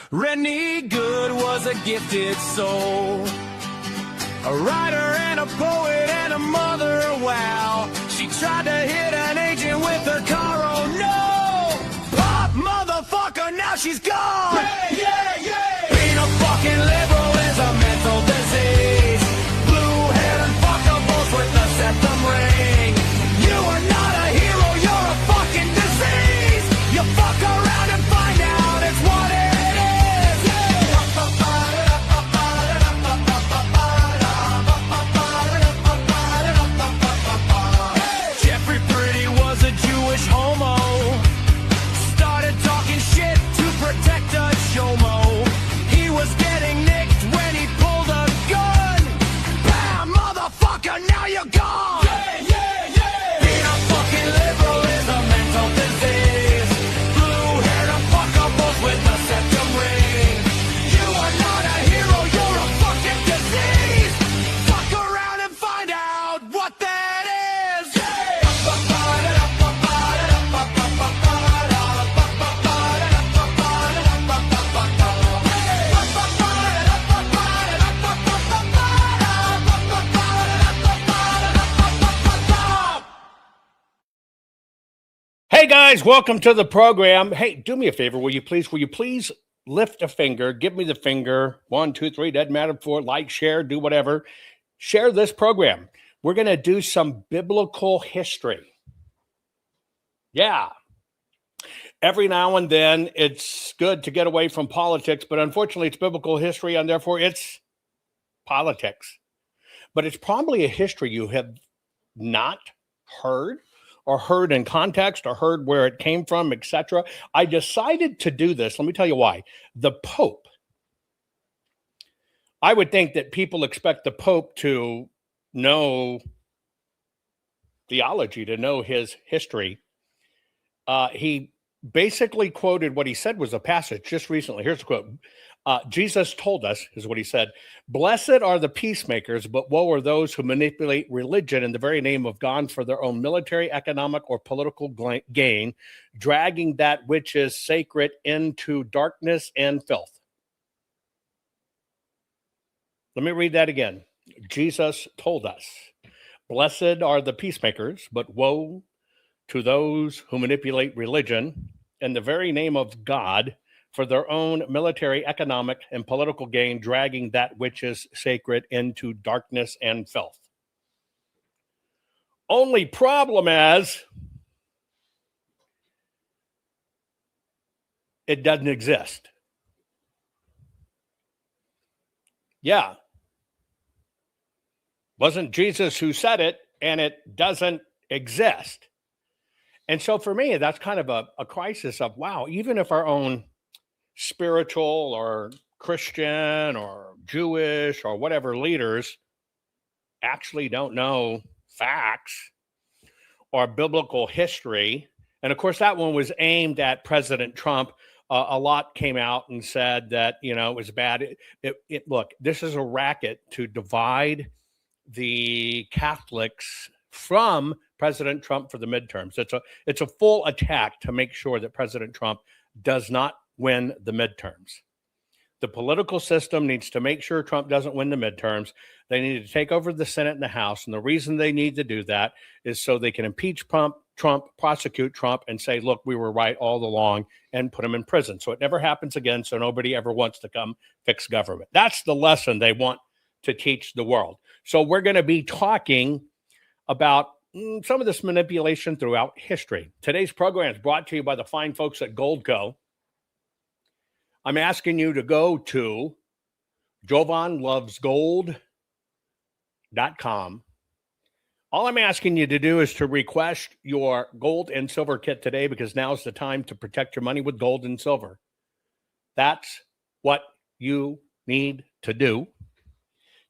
Rennie Good was a gifted soul, a writer and a poet and a mother, wow. She tried to hit an agent with her car, oh no! Pop motherfucker, now she's gone! Yeah, yeah, yeah! Being a fucking liberal is a mental disease. Blue-haired and fuckables with a septum ring. You are not a hero, you're a fucking disease! You fuck around and find out it's what it is! Jeffrey Pretty was a Jewish homo. Started talking shit to protect a chomo. He was getting nicked when he pulled a gun. Bam, motherfucker, now you're gone! Yeah, yeah, yeah! Being a fucking liberal is a mental disease. Blue-haired and fuckables with a septum ring. You are not a hero, you're a fucking disease. Fuck around and find out what that is. Hey guys, welcome to the program. Hey, do me a favor, will you please lift a finger, give me the finger, 1, 2, 3, doesn't matter, for like, share, do whatever. Share this program. We're going to do some biblical history. Yeah. Every now and then it's good to get away from politics, but unfortunately it's biblical history and therefore it's politics. But it's probably a history you have not heard, or heard in context, or heard where it came from, etc. I decided to do this. Let me tell you why. The Pope. I would think that people expect the Pope to know theology, to know his history. He basically quoted what he said was a passage just recently. Here's a quote. Jesus told us, is what he said, "Blessed are the peacemakers, but woe are those who manipulate religion in the very name of God for their own military, economic, or political gain, dragging that which is sacred into darkness and filth." Let me read that again. Jesus told us, "Blessed are the peacemakers, but woe to those who manipulate religion in the very name of God for their own military, economic, and political gain, dragging that which is sacred into darkness and filth." Only problem is it doesn't exist. Yeah. Wasn't Jesus who said it, and it doesn't exist. And so for me, that's kind of a crisis of, wow, even if our own spiritual or Christian or Jewish or whatever leaders actually don't know facts or biblical history. And of course, that one was aimed at President Trump. A lot came out and said that, it was bad. Look, this is a racket to divide the Catholics from President Trump for the midterms. It's a full attack to make sure that President Trump does not win the midterms. The political system needs to make sure Trump doesn't win the midterms. They need to take over the Senate and the House. And the reason they need to do that is so they can impeach Trump, prosecute Trump, and say, look, we were right all along, and put him in prison. So it never happens again. So nobody ever wants to come fix government. That's the lesson they want to teach the world. So we're going to be talking about some of this manipulation throughout history. Today's program is brought to you by the fine folks at Goldco. I'm asking you to go to jovanlovesgold.com. All I'm asking you to do is to request your gold and silver kit today, because now is the time to protect your money with gold and silver. That's what you need to do.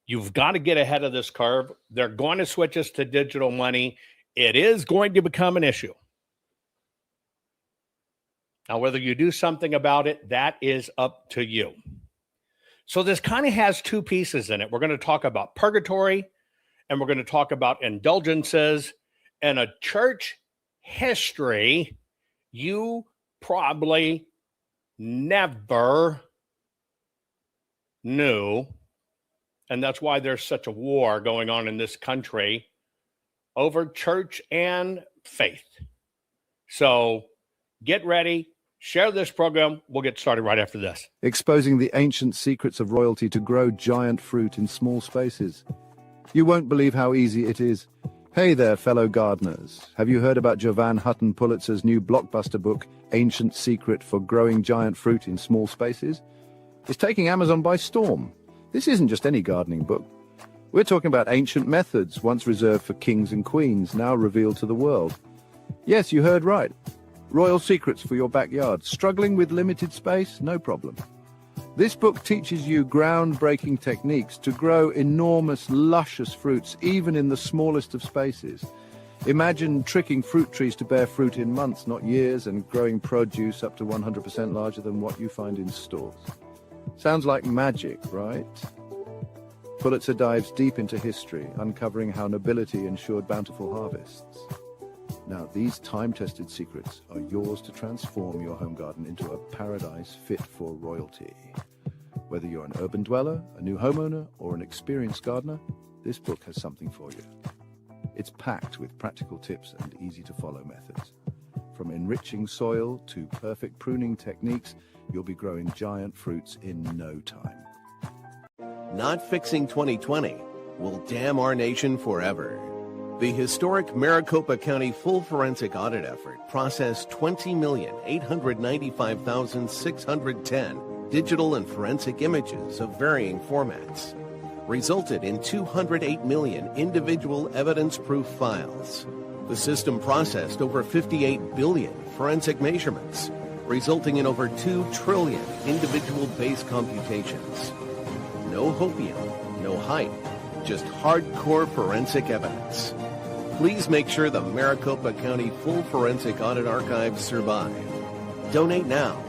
You've got to get ahead of this curve. They're going to switch us to digital money. It is going to become an issue. Now, whether you do something about it, that is up to you. So this kind of has two pieces in it. We're going to talk about purgatory, and we're going to talk about indulgences, and a church history you probably never new. And that's why there's such a war going on in this country over church and faith. So get ready, share this program. We'll get started right after this. Exposing the ancient secrets of royalty to grow giant fruit in small spaces. You won't believe how easy it is. Hey there, fellow gardeners. Have you heard about Jovan Hutton Pulitzer's new blockbuster book, Ancient Secret for Growing Giant Fruit in Small Spaces? It's taking Amazon by storm. This isn't just any gardening book. We're talking about ancient methods once reserved for kings and queens, now revealed to the world. Yes, you heard right. Royal secrets for your backyard. Struggling with limited space? No problem. This book teaches you groundbreaking techniques to grow enormous, luscious fruits, even in the smallest of spaces. Imagine tricking fruit trees to bear fruit in months, not years, and growing produce up to 100% larger than what you find in stores. Sounds like magic, right? Pulitzer dives deep into history, uncovering how nobility ensured bountiful harvests. Now, these time-tested secrets are yours to transform your home garden into a paradise fit for royalty. Whether you're an urban dweller, a new homeowner, or an experienced gardener, this book has something for you. It's packed with practical tips and easy-to-follow methods. From enriching soil to perfect pruning techniques, you'll be growing giant fruits in no time. Not fixing 2020 will damn our nation forever. The historic Maricopa County full forensic audit effort processed 20,895,610 digital and forensic images of varying formats, resulted in 208 million individual evidence-proof files. The system processed over 58 billion forensic measurements, resulting in over 2 trillion individual base computations. No hopium, no hype, just hardcore forensic evidence. Please make sure the Maricopa County Full Forensic Audit Archives survive. Donate now.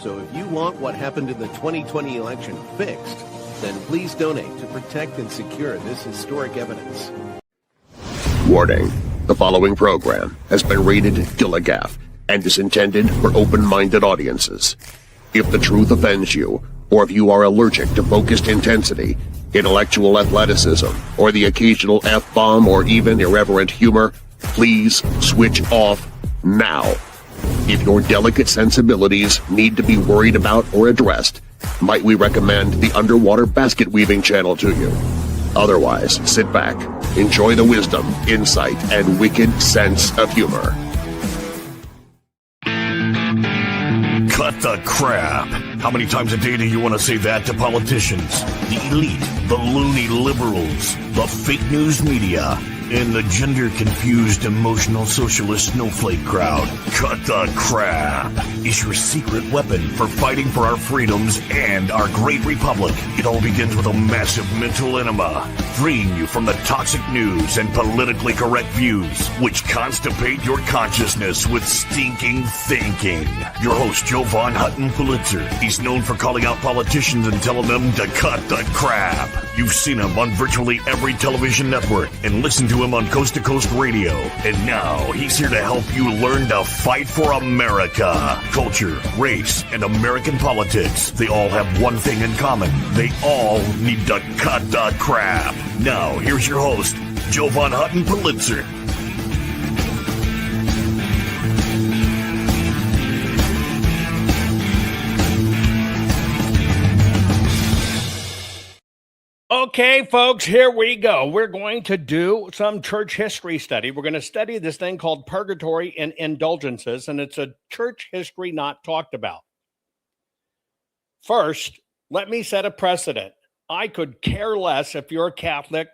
So if you want what happened in the 2020 election fixed, then please donate to protect and secure this historic evidence. Warning. The following program has been rated Gilligaff and is intended for open-minded audiences. If the truth offends you, or if you are allergic to focused intensity, intellectual athleticism, or the occasional F-bomb or even irreverent humor, please switch off now. If your delicate sensibilities need to be worried about or addressed, might we recommend the Underwater Basket Weaving channel to you? Otherwise, sit back, enjoy the wisdom, insight, and wicked sense of humor. Cut the crap. How many times a day do you want to say that to politicians, the elite, the loony liberals, the fake news media, and the gender-confused, emotional socialist snowflake crowd? Cut the crap is your secret weapon for fighting for our freedoms and our great republic. It all begins with a massive mental enema, freeing you from the toxic news and politically correct views, which constipate your consciousness with stinking thinking. Your host, Jovan Hutton Pulitzer. He's known for calling out politicians and telling them to cut the crap. You've seen him on virtually every television network and listened to him on Coast to Coast Radio. And now he's here to help you learn to fight for America. Culture, race, and American politics. They all have one thing in common. They all need to cut the crap. Now, here's your host, Jovan Hutton Pulitzer. Okay, folks, here we go. We're going to do some church history study. We're going to study this thing called Purgatory and Indulgences, and it's a church history not talked about. First, let me set a precedent. I could care less if you're a Catholic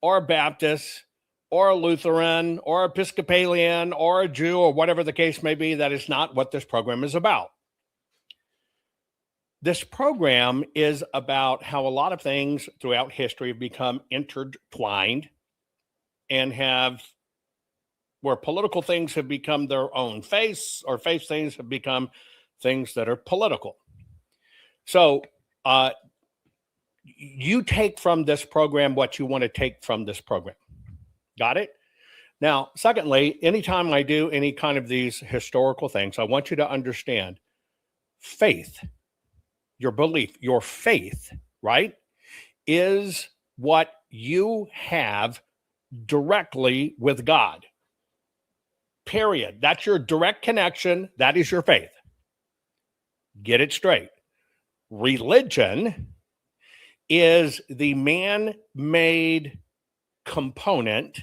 or a Baptist or a Lutheran or Episcopalian or a Jew or whatever the case may be. That is not what this program is about. This program is about how a lot of things throughout history have become intertwined and where political things have become their own face, or face things have become things that are political. So you take from this program what you want to take from this program. Got it? Now, secondly, anytime I do any kind of these historical things, I want you to understand faith. Your belief, your faith right, is what you have directly with God. Period. That's your direct connection. That is your faith. Get it straight. Religion is the man-made component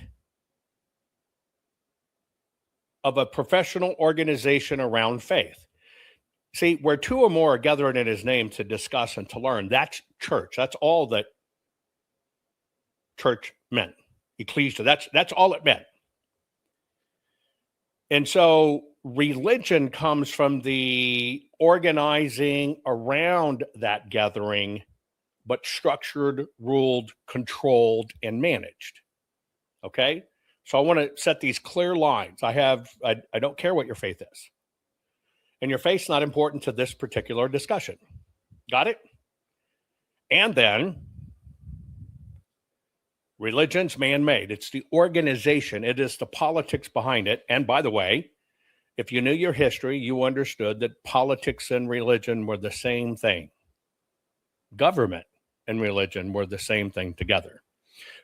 of a professional organization around faith. See, where two or more are gathered in his name to discuss and to learn, that's church. That's all that church meant. Ecclesia, that's all it meant. And so religion comes from the organizing around that gathering, but structured, ruled, controlled, and managed. Okay? So I want to set these clear lines. I don't care what your faith is. And your faith's not important to this particular discussion. Got it? And then religion's man-made. It's the organization. It is the politics behind it. And by the way, if you knew your history, you understood that politics and religion were the same thing. Government and religion were the same thing together.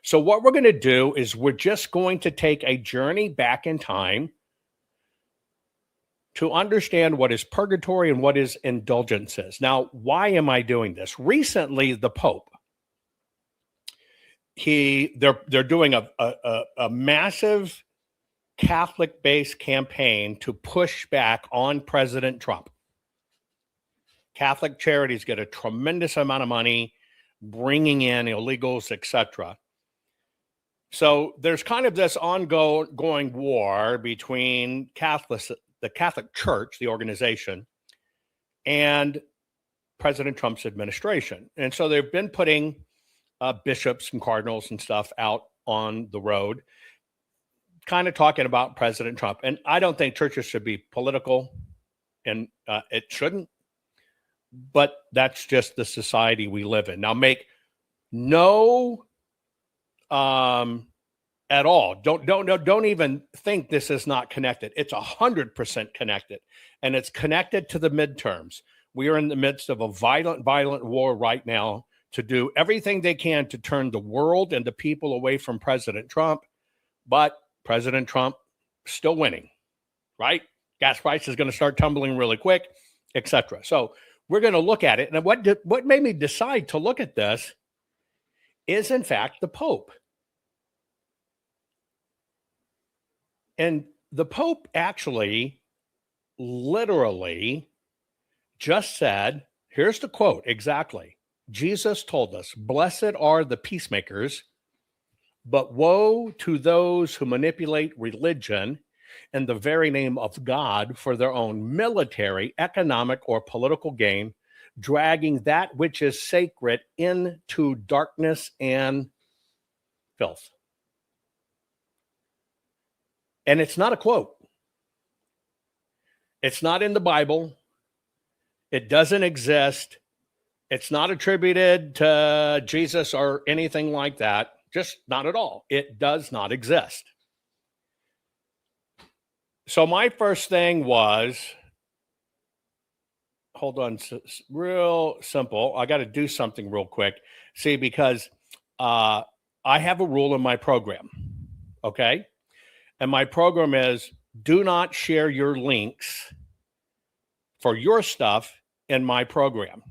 So what we're going to do is we're just going to take a journey back in time to understand what is purgatory and what is indulgences. Now, why am I doing this? Recently, the Pope, they're doing a massive Catholic-based campaign to push back on President Trump. Catholic charities get a tremendous amount of money bringing in illegals, etc. So there's kind of this ongoing war between the Catholic Church, the organization, and President Trump's administration. And so they've been putting bishops and cardinals and stuff out on the road, kind of talking about President Trump. And I don't think churches should be political, and it shouldn't. But that's just the society we live in. Now, make no at all. Don't even think this is not connected. It's 100% connected, and it's connected to the midterms. We are in the midst of a violent war right now to do everything they can to turn the world and the people away from President Trump. But President Trump still winning, right? Gas price is going to start tumbling really quick, etc. So we're going to look at it. And what made me decide to look at this is, in fact, the Pope. And the Pope actually literally just said, here's the quote exactly. Jesus told us, "Blessed are the peacemakers, but woe to those who manipulate religion in the very name of God for their own military, economic, or political gain, dragging that which is sacred into darkness and filth." And it's not a quote. It's not in the Bible. It doesn't exist. It's not attributed to Jesus or anything like that. Just not at all. It does not exist. So my first thing was, hold on, real simple. I got to do something real quick. See, because I have a rule in my program, okay? And my program is, do not share your links for your stuff in my program.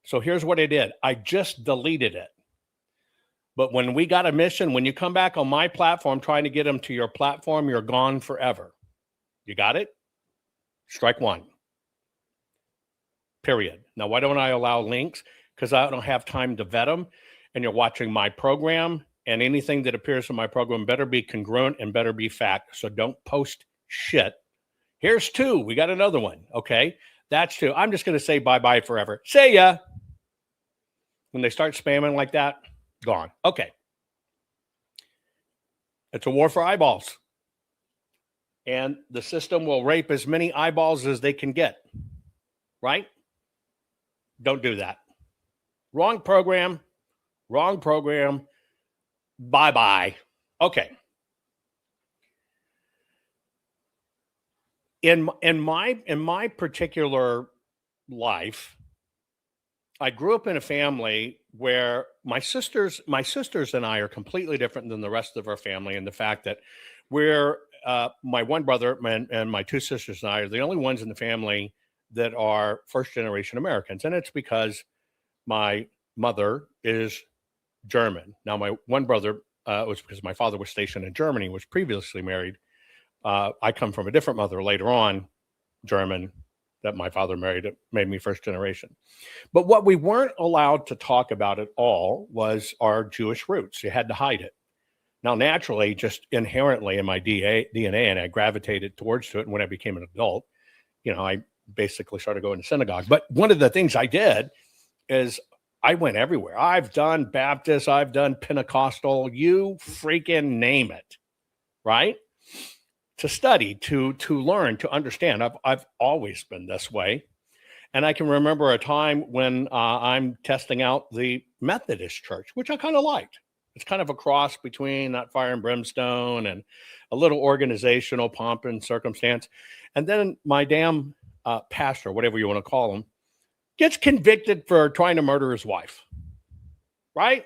So here's what I did. I just deleted it. But when we got a mission, when you come back on my platform trying to get them to your platform, you're gone forever. You got it? Strike one. Period. Now, why don't I allow links? Because I don't have time to vet them. And you're watching my program, and anything that appears in my program better be congruent and better be fact. So don't post shit. Here's two. We got another one. Okay. That's two. I'm just going to say bye-bye forever. See ya. When they start spamming like that, gone. Okay. It's a war for eyeballs. And the system will rape as many eyeballs as they can get. Right? Don't do that. Wrong program. Wrong program. Bye-bye. Okay. In my particular life, I grew up in a family where my sisters and I are completely different than the rest of our family, and the fact that we're my one brother and my two sisters and I are the only ones in the family that are first generation Americans, and it's because my mother is German. Now, my one brother was because my father was stationed in Germany, was previously married. I come from a different mother later on, German, that my father married. It made me first generation. But what we weren't allowed to talk about at all was our Jewish roots. You had to hide it. Now, naturally, just inherently in my DNA, and I gravitated towards it. And when I became an adult, I basically started going to synagogue. But one of the things I did is I went everywhere. I've done Baptist, I've done Pentecostal, you freaking name it, right? To study, to learn, to understand. I've always been this way. And I can remember a time when I'm testing out the Methodist church, which I kind of liked. It's kind of a cross between that fire and brimstone and a little organizational pomp and circumstance. And then my damn pastor, whatever you want to call him, gets convicted for trying to murder his wife, right?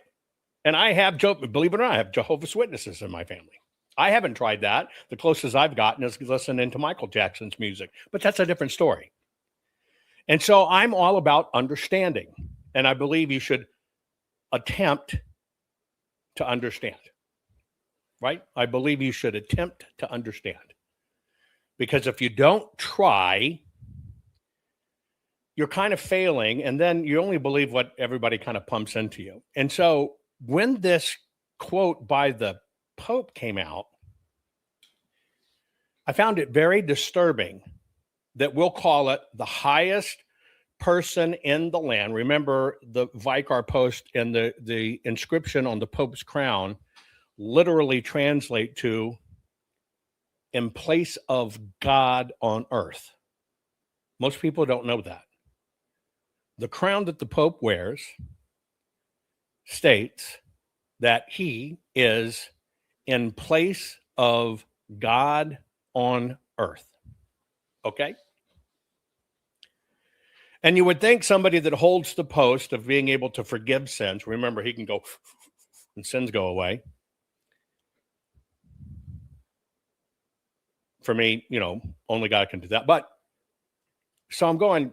And I have, believe it or not, I have Jehovah's Witnesses in my family. I haven't tried that. The closest I've gotten is listening to Michael Jackson's music, but that's a different story. And so I'm all about understanding, and I believe you should attempt to understand, right? I believe you should attempt to understand, because if you don't try, you're kind of failing, and then you only believe what everybody kind of pumps into you. And so when this quote by the Pope came out, I found it very disturbing that we'll call it the highest person in the land. Remember, the Vicar post and the inscription on the Pope's crown literally translate to "in place of God on earth." Most people don't know that. The crown that the Pope wears states that he is in place of God on earth. Okay? And you would think somebody that holds the post of being able to forgive sins, remember, he can go and sins go away. For me, only God can do that. But so I'm going,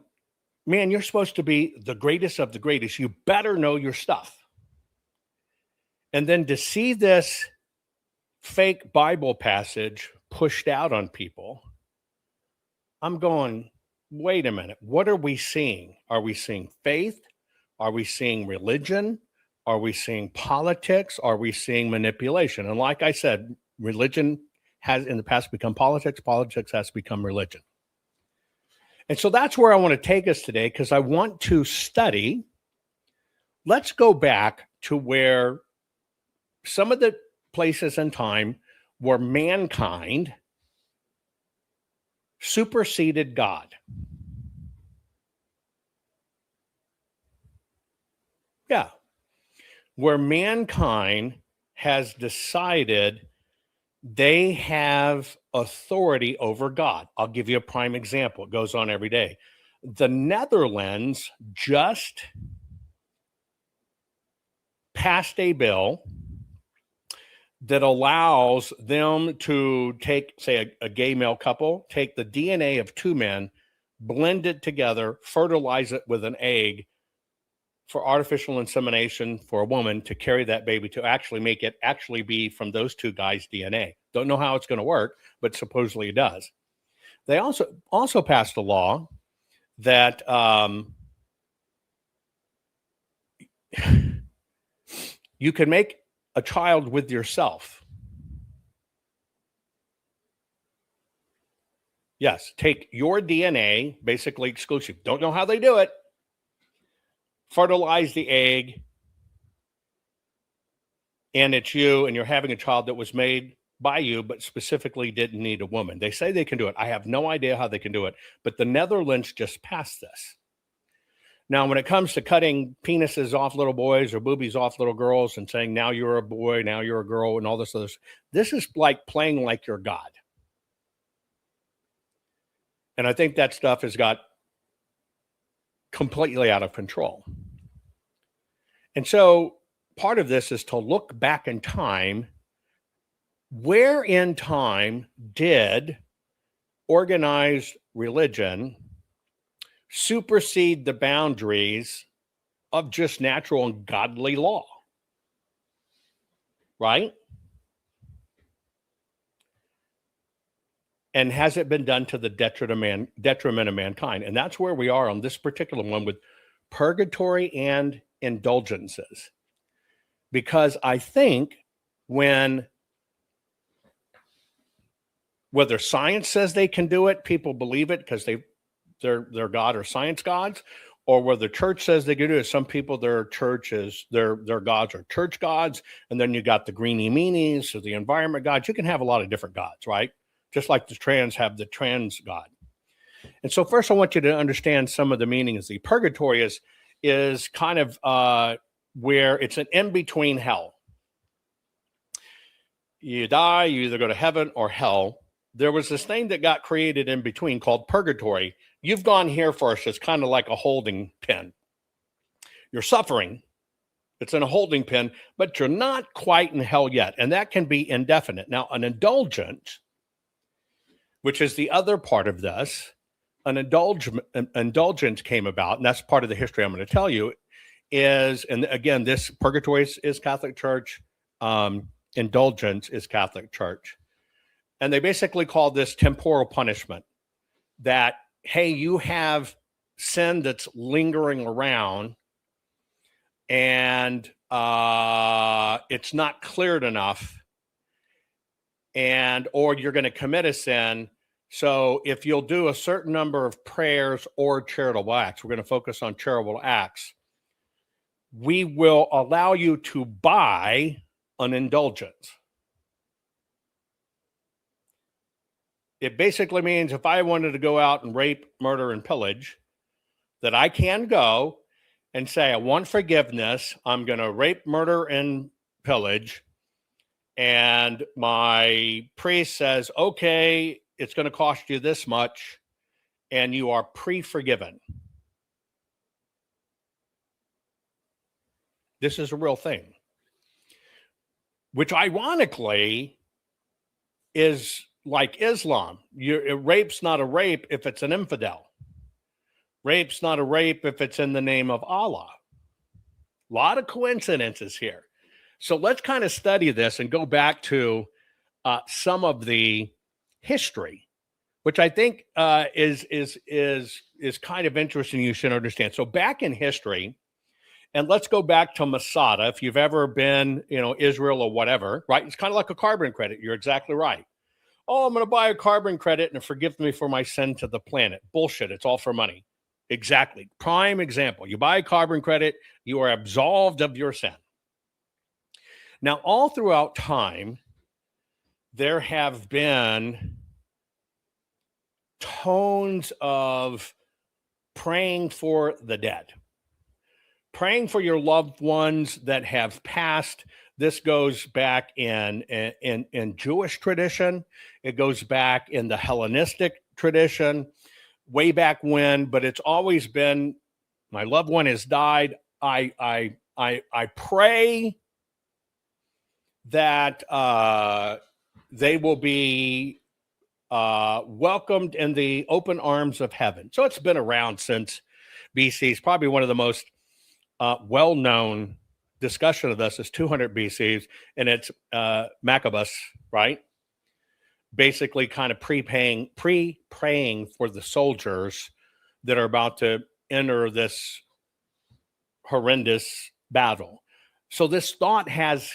man, you're supposed to be the greatest of the greatest. You better know your stuff. And then to see this fake Bible passage pushed out on people, I'm going, wait a minute. What are we seeing? Are we seeing faith? Are we seeing religion? Are we seeing politics? Are we seeing manipulation? And like I said, religion has in the past become politics. Politics has become religion. And so that's where I want to take us today, because I want to study. Let's go back to where some of the places in time where mankind superseded God. Yeah. Where mankind has decided they have authority over God. I'll give you a prime example. It goes on every day. The Netherlands just passed a bill that allows them to take, say, a gay male couple, take the DNA of two men, blend it together, fertilize it with an egg for artificial insemination for a woman to carry that baby, to actually make it actually be from those two guys' DNA. Don't know how it's going to work, but supposedly it does. They also passed a law that you can make a child with yourself. Yes, take your DNA, basically exclusive. Don't know how they do it. Fertilize the egg, and it's you, and you're having a child that was made by you, but specifically didn't need a woman. They say they can do it. I have no idea how they can do it, but the Netherlands just passed this. Now, when it comes to cutting penises off little boys or boobies off little girls and saying, now you're a boy, now you're a girl, and all this other stuff, this is like playing like you're God. And I think that stuff has got completely out of control. And so part of this is to look back in time. Where in time did organized religion supersede the boundaries of just natural and godly law? Right? And has it been done to the detriment of mankind? And that's where we are on this particular one with purgatory and indulgences. Because I think whether science says they can do it, people believe it because they're God or science gods, or whether the church says they can do it, some people, their gods are church gods, and then you got the greenie meanies, or the environment gods. You can have a lot of different gods, right? Just like the trans have the trans god. And so first I want you to understand some of the meanings. The purgatory is kind of where it's an in-between hell. You die, you either go to heaven or hell. There was this thing that got created in between called purgatory. You've gone here first. It's kind of like a holding pen. You're suffering. It's in a holding pen, but you're not quite in hell yet. And that can be indefinite. Now, an indulgence, which is the other part of this, an indulgence came about, and that's part of the history I'm going to tell you, and again, this purgatory is Catholic Church, indulgence is Catholic Church. And they basically call this temporal punishment, that, hey, you have sin that's lingering around, and it's not cleared enough, or you're going to commit a sin. So if you'll do a certain number of prayers or charitable acts, we're going to focus on charitable acts, we will allow you to buy an indulgence. It basically means if I wanted to go out and rape, murder, and pillage, that I can go and say, I want forgiveness. I'm going to rape, murder, and pillage. And my priest says, okay, it's going to cost you this much, and you are pre-forgiven. This is a real thing, which ironically is like Islam. Rape's not a rape if it's an infidel. Rape's not a rape if it's in the name of Allah. A lot of coincidences here. So let's kind of study this and go back to some of the history, which I think is kind of interesting. You should understand. So back in history, and let's go back to Masada. If you've ever been, Israel or whatever, right? It's kind of like a carbon credit. You're exactly right. Oh, I'm going to buy a carbon credit and forgive me for my sin to the planet. Bullshit. It's all for money. Exactly. Prime example. You buy a carbon credit, you are absolved of your sin. Now, all throughout time, there have been tones of praying for the dead, praying for your loved ones that have passed. This goes back in Jewish tradition. It goes back in the Hellenistic tradition, way back when. But it's always been, my loved one has died. I pray that they will be welcomed in the open arms of heaven. So it's been around since BC. It's probably one of the most well-known discussion of this is 200 BC, and it's Maccabees, right? Basically kind of pre-praying for the soldiers that are about to enter this horrendous battle. So this thought has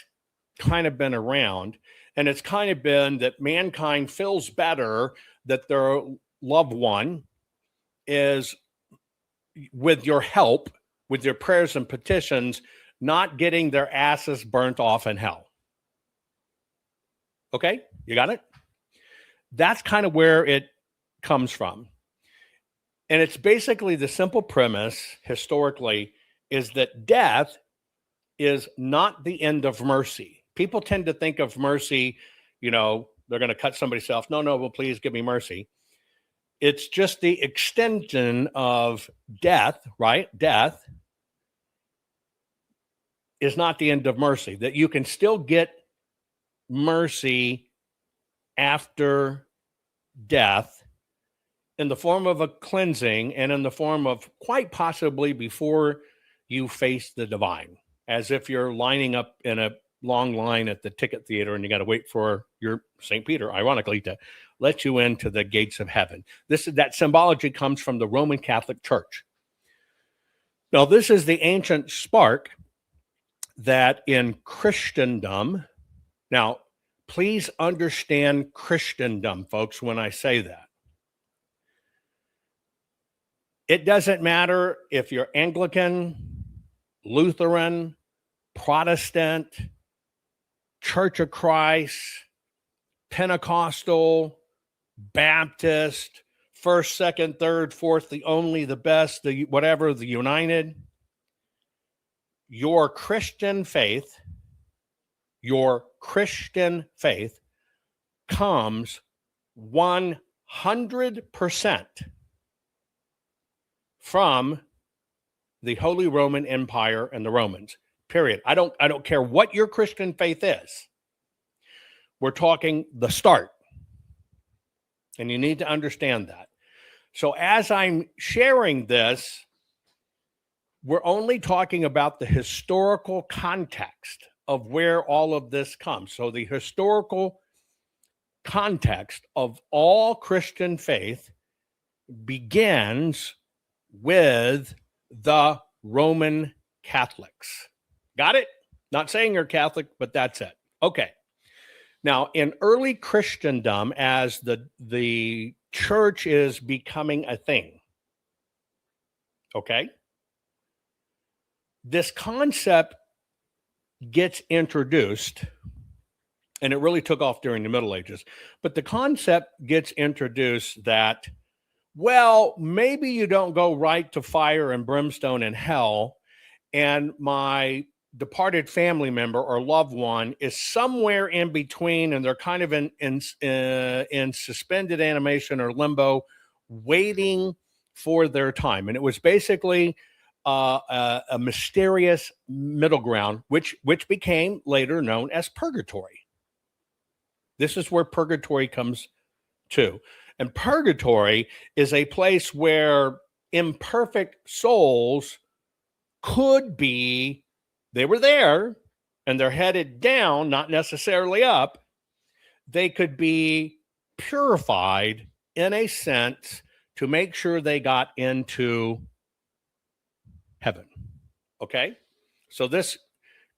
kind of been around, and it's kind of been that mankind feels better that their loved one is, with your help, with your prayers and petitions, not getting their asses burnt off in hell. Okay, you got it? That's kind of where it comes from. And it's basically the simple premise, historically, is that death is not the end of mercy. People tend to think of mercy, they're going to cut somebody's off. No, well, please give me mercy. It's just the extension of death, right? Death is not the end of mercy, that you can still get mercy after death in the form of a cleansing and in the form of quite possibly before you face the divine, as if you're lining up in a long line at the ticket theater and you got to wait for your St. Peter, ironically, to let you into the gates of heaven. That symbology comes from the Roman Catholic Church. Now, this is the ancient spark that in Christendom, now, please understand Christendom, folks, when I say that. It doesn't matter if you're Anglican, Lutheran, Protestant, Church of Christ, Pentecostal, Baptist, first, second, third, fourth, the only, the best, the whatever, the united. Your Christian faith comes 100% from the Holy Roman Empire and the Romans. Period. I don't care what your Christian faith is. We're talking the start. And you need to understand that. So as I'm sharing this, we're only talking about the historical context of where all of this comes. So the historical context of all Christian faith begins with the Roman Catholics. Got it? Not saying you're Catholic, but that's it. Okay. Now, in early Christendom, as the church is becoming a thing, okay, this concept gets introduced, and it really took off during the Middle Ages, but the concept gets introduced that, well, maybe you don't go right to fire and brimstone and hell, and my departed family member or loved one is somewhere in between, and they're kind of in suspended animation or limbo, waiting for their time. And it was basically a mysterious middle ground, which became later known as purgatory. This is where purgatory comes to. And purgatory is a place where imperfect souls could be, they were there and they're headed down, not necessarily up. They could be purified in a sense to make sure they got into heaven. Okay? So this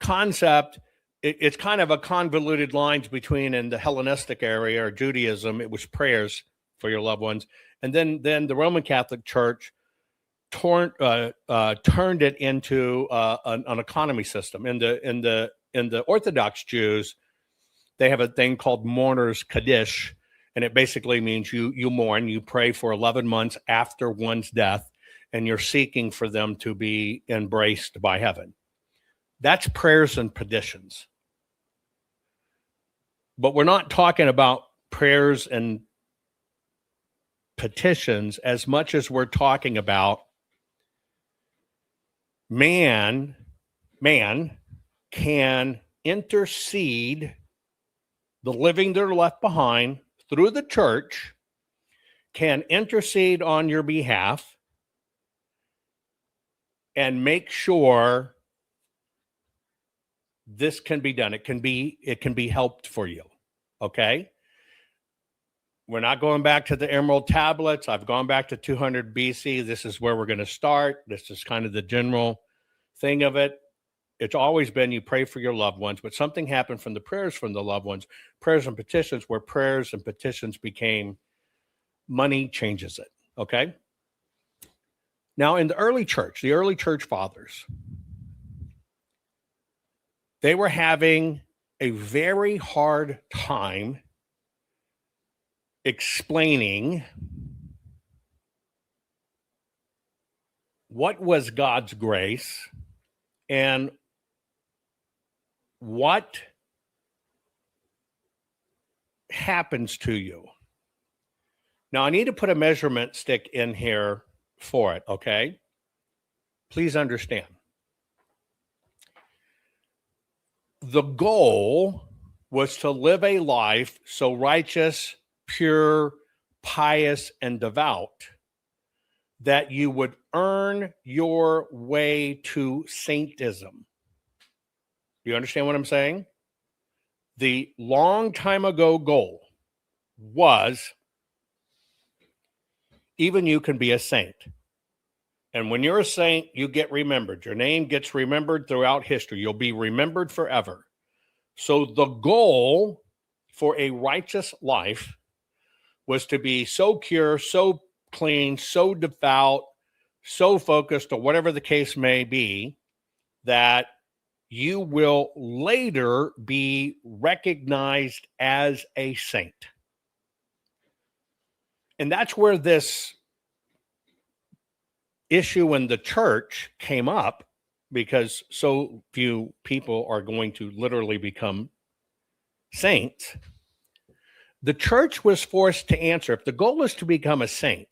concept, it's kind of a convoluted lines between, in the Hellenistic area or Judaism, it was prayers for your loved ones. And then the Roman Catholic Church turned it into an economy system. In the Orthodox Jews, they have a thing called mourner's Kaddish, and it basically means you mourn, you pray for 11 months after one's death, and you're seeking for them to be embraced by heaven. That's prayers and petitions. But we're not talking about prayers and petitions as much as we're talking about man can intercede, the living that are left behind through the church can intercede on your behalf and make sure this can be done. It can be helped for you. Okay? We're not going back to the Emerald Tablets. I've gone back to 200 BC. This is where we're going to start. This is kind of the general thing of it. It's always been you pray for your loved ones, but something happened from the prayers from the loved ones, prayers and petitions, where prayers and petitions became money changes it. Okay? Now, in the early church fathers, they were having a very hard time explaining what was God's grace and what happens to you. Now, I need to put a measurement stick in here for it, okay? Please understand. the goal was to live a life so righteous, pure, pious, and devout that you would earn your way to saintism. Do you understand what I'm saying? The long time ago goal was even you can be a saint. And when you're a saint, you get remembered. Your name gets remembered throughout history. You'll be remembered forever. So the goal for a righteous life was to be so pure, so clean, so devout, so focused, or whatever the case may be, that you will later be recognized as a saint. And that's where this issue in the church came up, because so few people are going to literally become saints. The church was forced to answer, if the goal is to become a saint,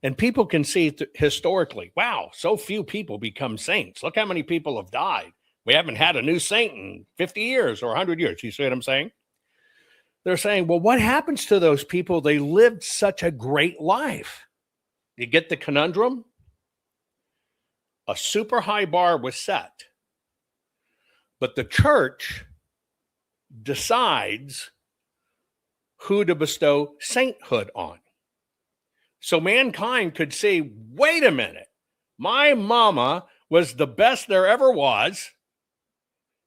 and people can see historically, wow, so few people become saints. Look how many people have died. We haven't had a new saint in 50 years or 100 years. You see what I'm saying? They're saying, well, what happens to those people? They lived such a great life. You get the conundrum? A super high bar was set, but the church decides who to bestow sainthood on. So mankind could say, wait a minute, my mama was the best there ever was.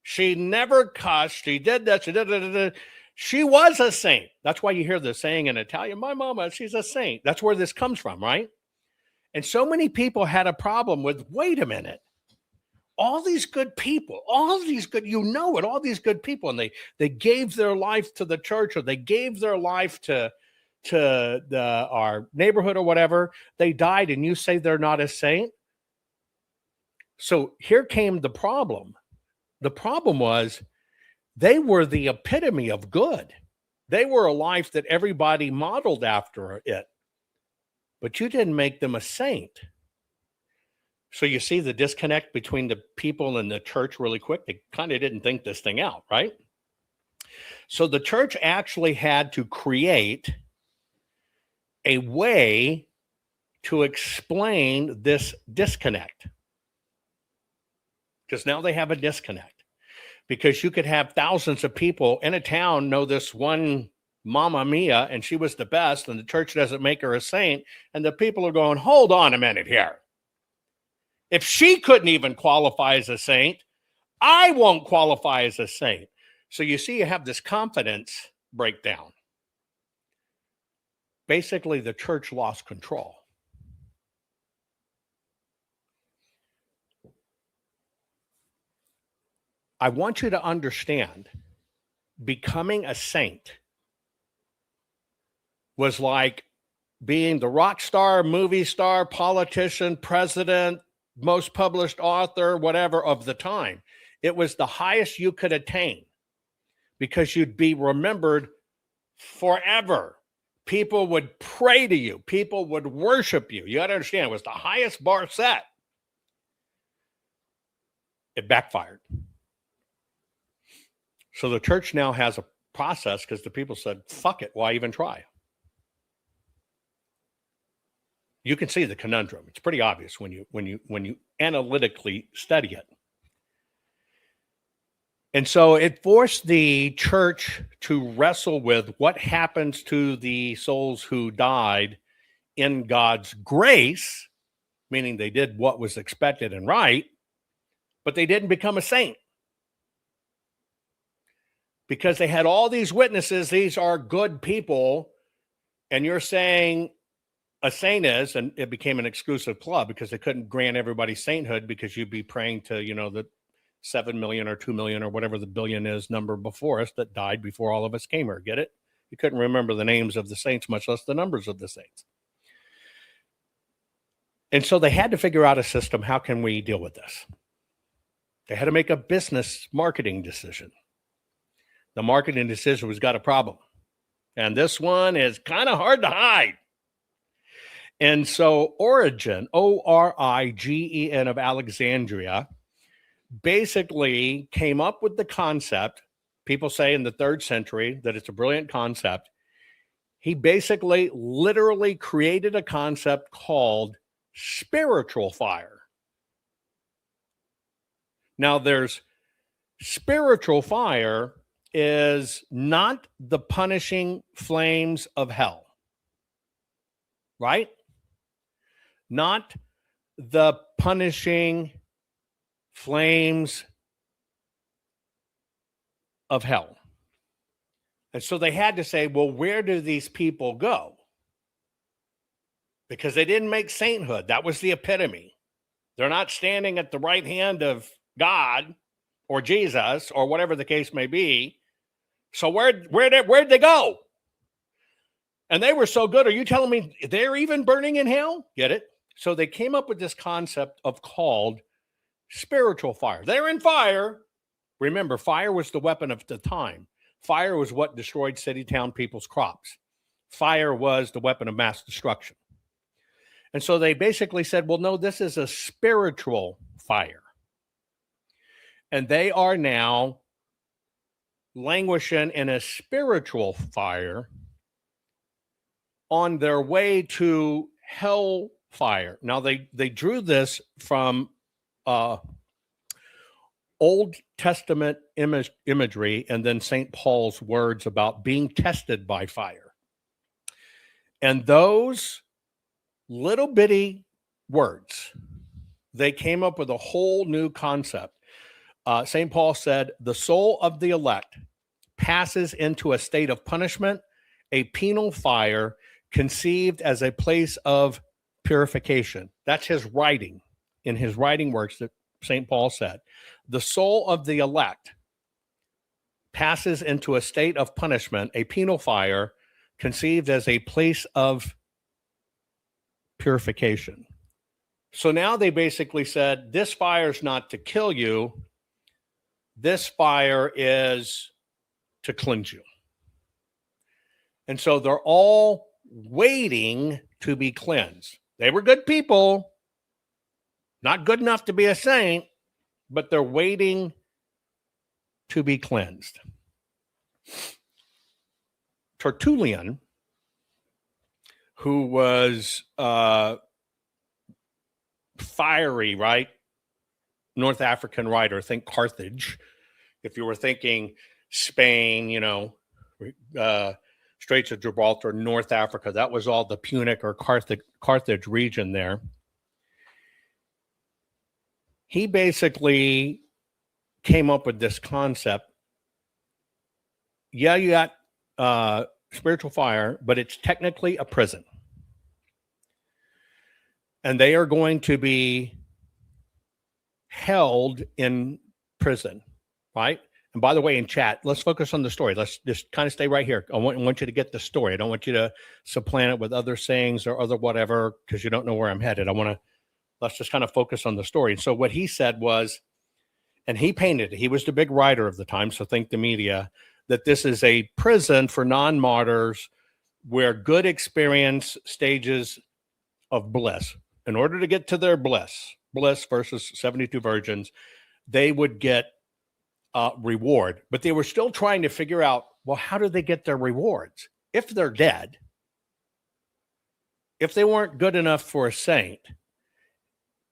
She never cussed. She did that. She did that. She was a saint. That's why you hear the saying in Italian, my mama, she's a saint. That's where this comes from, right? And so many people had a problem with, wait a minute, all these good people, all these good, all these good people, and they gave their life to the church, or they gave their life to our neighborhood or whatever. They died, and you say they're not a saint. So here came the problem. The problem was they were the epitome of good. They were a life that everybody modeled after it. But you didn't make them a saint. So you see the disconnect between the people and the church really quick. They kind of didn't think this thing out, right? So the church actually had to create a way to explain this disconnect. Because now they have a disconnect. Because you could have thousands of people in a town know this one Mama Mia, and she was the best, and the church doesn't make her a saint, and the people are going, hold on a minute here. If she couldn't even qualify as a saint, I won't qualify as a saint. So you see, you have this confidence breakdown. Basically, the church lost control. I want you to understand, becoming a saint was like being the rock star, movie star, politician, president, most published author, whatever of the time. It was the highest you could attain because you'd be remembered forever. People would pray to you. People would worship you. You got to understand, it was the highest bar set. It backfired. So the church now has a process because the people said, fuck it, why even try? You can see the conundrum. It's pretty obvious when you analytically study it. And so it forced the church to wrestle with what happens to the souls who died in God's grace, meaning they did what was expected and right, but they didn't become a saint. Because they had all these witnesses, these are good people, and you're saying a saint is, and it became an exclusive club because they couldn't grant everybody sainthood because you'd be praying to, the 7 million or 2 million or whatever the billion is number before us that died before all of us came here. Get it? You couldn't remember the names of the saints, much less the numbers of the saints. And so they had to figure out a system. How can we deal with this? They had to make a business marketing decision. The marketing decision was got a problem. And this one is kind of hard to hide. And so Origen, Origen of Alexandria, basically came up with the concept. People say in the 3rd century that it's a brilliant concept. He basically literally created a concept called spiritual fire. Now, there's spiritual fire is not the punishing flames of hell, right? Not the punishing flames of hell. And so they had to say, well, where do these people go? Because they didn't make sainthood. That was the epitome. They're not standing at the right hand of God or Jesus or whatever the case may be. So where'd they go? And they were so good. Are you telling me they're even burning in hell? Get it? So they came up with this concept of called spiritual fire. They're in fire. Remember, fire was the weapon of the time. Fire was what destroyed city, town, people's crops. Fire was the weapon of mass destruction. And so they basically said, well, no, this is a spiritual fire. And they are now languishing in a spiritual fire on their way to hellfire. Now, they drew this from Old Testament imagery and then St. Paul's words about being tested by fire. And those little bitty words, they came up with a whole new concept. St. Paul said, the soul of the elect passes into a state of punishment, a penal fire conceived as a place of purification. That's his writing. In his writing works that St. Paul said, the soul of the elect passes into a state of punishment, a penal fire conceived as a place of purification. So now they basically said, this fire is not to kill you. This fire is to cleanse you. And so they're all waiting to be cleansed. They were good people, not good enough to be a saint, but they're waiting to be cleansed. Tertullian, who was fiery, right? North African writer, think Carthage. If you were thinking Spain, Straits of Gibraltar, North Africa, that was all the Punic or Carthage region there. He basically came up with this concept. Yeah, you got spiritual fire, but it's technically a prison. And they are going to be held in prison, right? And by the way, in chat, let's focus on the story. Let's just kind of stay right here. I want you to get the story. I don't want you to supplant it with other sayings or other whatever, because you don't know where I'm headed. Let's just kind of focus on the story. So what he said was, and he painted it, he was the big writer of the time, so think the media, that this is a prison for non-martyrs where good experience stages of bliss. In order to get to their bliss versus 72 virgins, they would get reward. But they were still trying to figure out, well, how do they get their rewards? If they're dead, if they weren't good enough for a saint,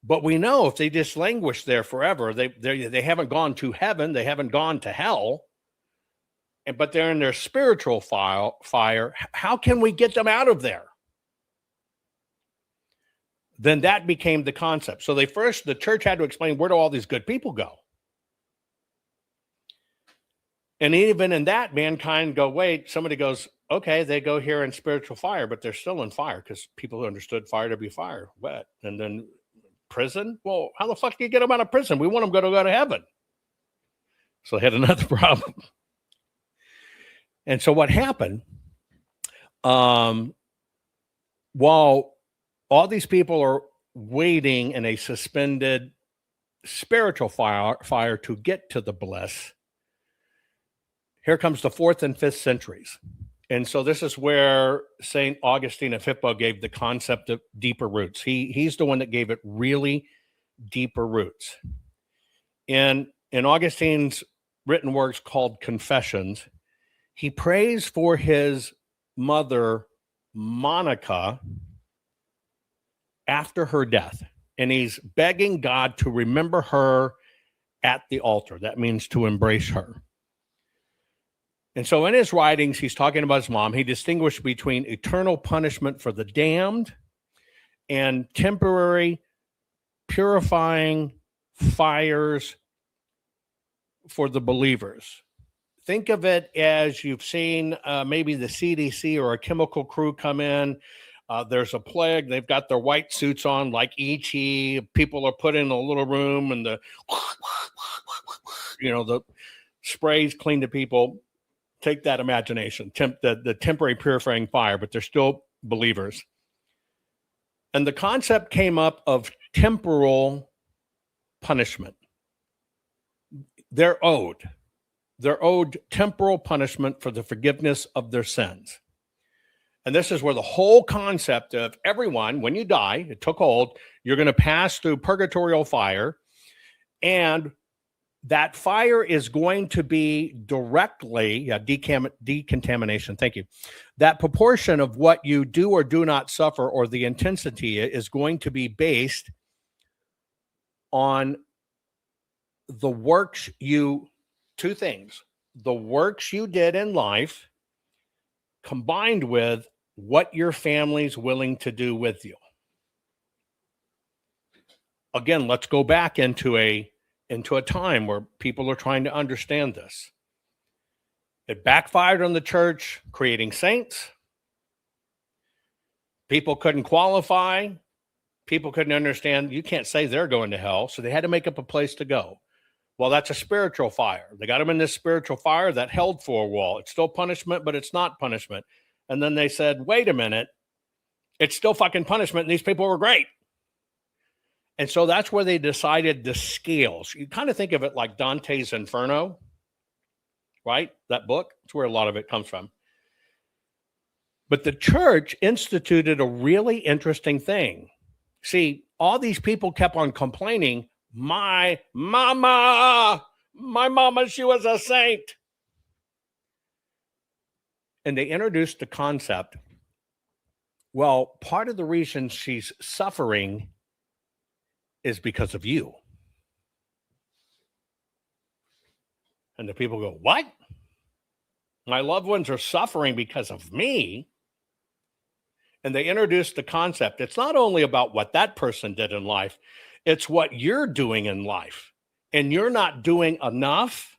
but we know if they just languish there forever, they haven't gone to heaven, they haven't gone to hell, but they're in their spiritual fire. How can we get them out of there? Then that became the concept. So the church had to explain, where do all these good people go? And even in that, mankind somebody goes, okay, they go here in spiritual fire, but they're still in fire because people understood fire to be fire, wet. And then prison? Well, how the fuck do you get them out of prison? We want them to go to heaven. So they had another problem. And so what happened, while all these people are waiting in a suspended spiritual fire to get to the bliss, here comes the 4th and 5th centuries. And so this is where St. Augustine of Hippo gave the concept of deeper roots. He's the one that gave it really deeper roots. In Augustine's written works called Confessions, he prays for his mother, Monica, after her death. And he's begging God to remember her at the altar. That means to embrace her. And so in his writings, he's talking about his mom. He distinguished between eternal punishment for the damned and temporary purifying fires for the believers. Think of it as you've seen maybe the CDC or a chemical crew come in. There's a plague. They've got their white suits on like E.T. People are put in a little room and the sprays clean to people. Take that imagination, the temporary purifying fire, but they're still believers. And the concept came up of temporal punishment. They're owed temporal punishment for the forgiveness of their sins. And this is where the whole concept of everyone, when you die, it took hold, you're going to pass through purgatorial fire, and that fire is going to be directly, decontamination, thank you. That proportion of what you do or do not suffer, or the intensity, is going to be based on the works two things, the works you did in life combined with what your family's willing to do with you. Again, let's go back into a time where people are trying to understand this. It backfired on the church, creating saints. People couldn't qualify. People couldn't understand. You can't say they're going to hell, so they had to make up a place to go. Well, that's a spiritual fire. They got them in this spiritual fire that held for a while. It's still punishment, but it's not punishment. And then they said, wait a minute, it's still fucking punishment, and these people were great. And so that's where they decided the scales. You kind of think of it like Dante's Inferno, right? That book, that's where a lot of it comes from. But the church instituted a really interesting thing. See, all these people kept on complaining, my mama, she was a saint. And they introduced the concept, well, part of the reason she's suffering is because of you. And the people go, what? My loved ones are suffering because of me. And they introduced the concept. It's not only about what that person did in life, it's what you're doing in life. And you're not doing enough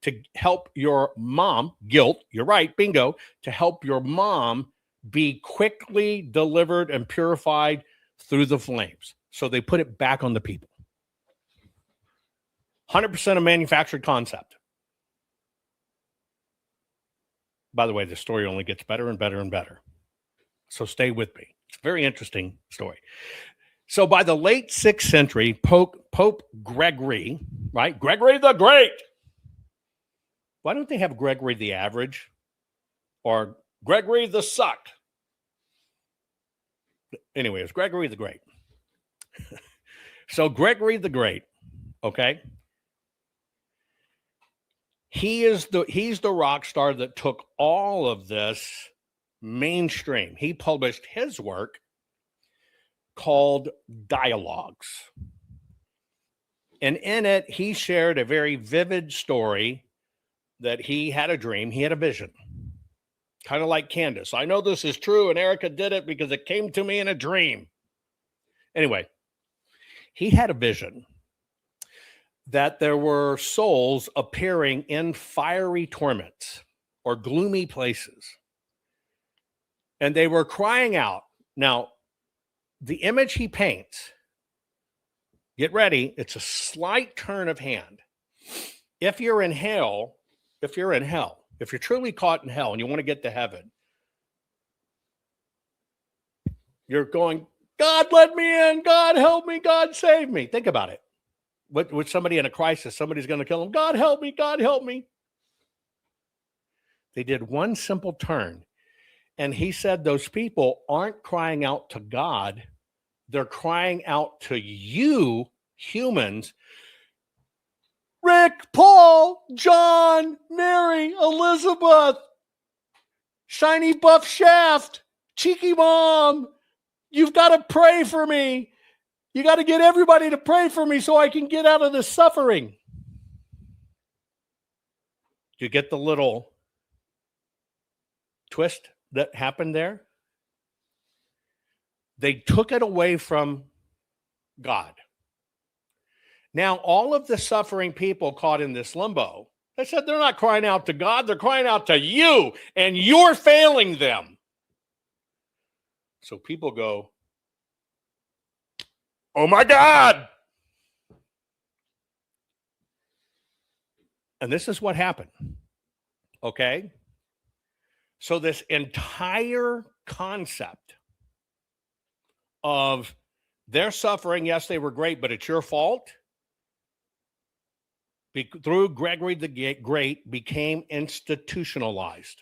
to help your mom, guilt, you're right, bingo, to help your mom be quickly delivered and purified through the flames. So they put it back on the people. 100% a manufactured concept. By the way, the story only gets better and better and better. So stay with me. It's a very interesting story. So by the late 6th century, Pope Gregory, right? Gregory the Great. Why don't they have Gregory the Average or Gregory the Suck? Anyway, it's Gregory the Great. So Gregory the Great, okay? He's the rock star that took all of this mainstream. He published his work called Dialogues. And in it, he shared a very vivid story that he had a dream, he had a vision. Kind of like Candace. I know this is true, and Erica did it because it came to me in a dream. Anyway, he had a vision that there were souls appearing in fiery torments or gloomy places. And they were crying out. Now, the image he paints, get ready, it's a slight turn of hand. If you're truly caught in hell and you want to get to heaven, you're going, God, let me in. God, help me. God, save me. Think about it. With somebody in a crisis, somebody's going to kill them. God, help me. God, help me. They did one simple turn. And he said those people aren't crying out to God. They're crying out to you, humans, Rick, Paul, John, Mary, Elizabeth, Shiny Buff Shaft, Cheeky Mom, you've got to pray for me. You got to get everybody to pray for me so I can get out of this suffering. You get the little twist that happened there? They took it away from God. Now, all of the suffering people caught in this limbo, they said they're not crying out to God, they're crying out to you, and you're failing them. So people go, oh my God. And this is what happened. Okay? So this entire concept of their suffering, yes, they were great, but it's your fault, through Gregory the Great, became institutionalized.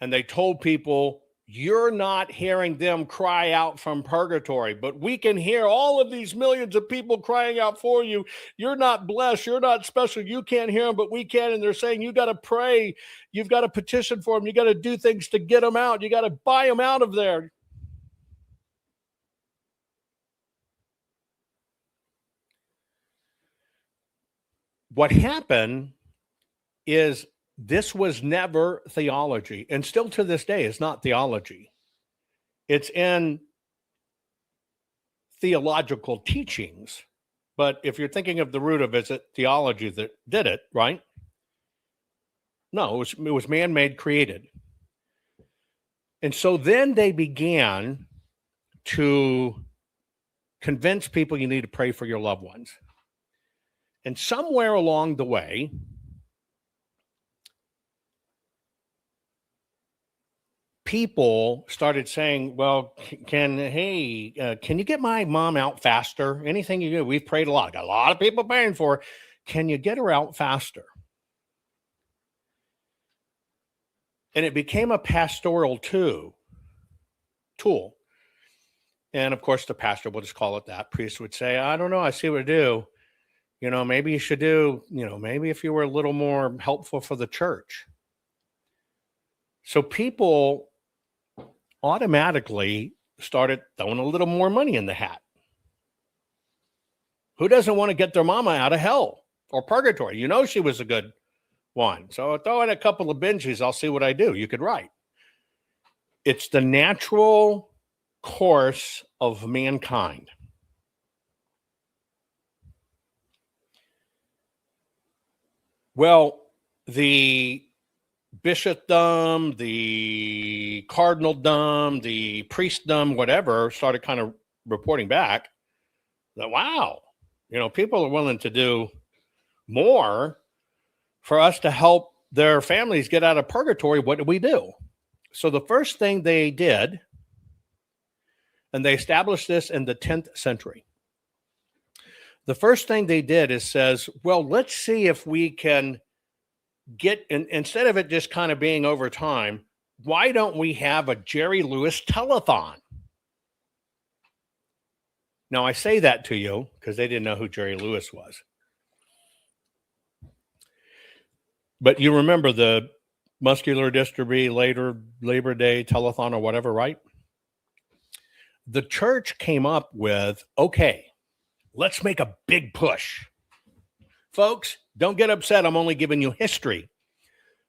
And they told people, you're not hearing them cry out from purgatory, but we can hear all of these millions of people crying out for you. You're not blessed. You're not special. You can't hear them, but we can. And they're saying, you got to pray. You've got to petition for them. You got to do things to get them out. You got to buy them out of there. What happened is this was never theology, and still to this day is not theology. It's in theological teachings, but if you're thinking of the root of it, is it theology that did it, right? No, it was man-made, created. And so then they began to convince people you need to pray for your loved ones. And somewhere along the way, people started saying, well, can you get my mom out faster? Anything you do, we've prayed a lot. Got a lot of people praying for her. Can you get her out faster? And it became a pastoral tool. And of course, the pastor will just call it that. Priest would say, I don't know, I see what to do. Maybe you should do, maybe if you were a little more helpful for the church. So people automatically started throwing a little more money in the hat. Who doesn't want to get their mama out of hell or purgatory? She was a good one. So throw in a couple of binges, I'll see what I do. You could write. It's the natural course of mankind. Well, the bishopdom, the cardinaldom, the priestdom, whatever, started kind of reporting back that, wow, people are willing to do more for us to help their families get out of purgatory. What do we do? So the first thing they did, and they established this in the 10th century, the first thing they did is says, well, let's see if we can get, instead of it just kind of being over time, why don't we have a Jerry Lewis telethon? Now, I say that to you because they didn't know who Jerry Lewis was. But you remember the muscular dystrophy, Labor Day telethon or whatever, right? The church came up with, okay, let's make a big push. Folks, don't get upset. I'm only giving you history.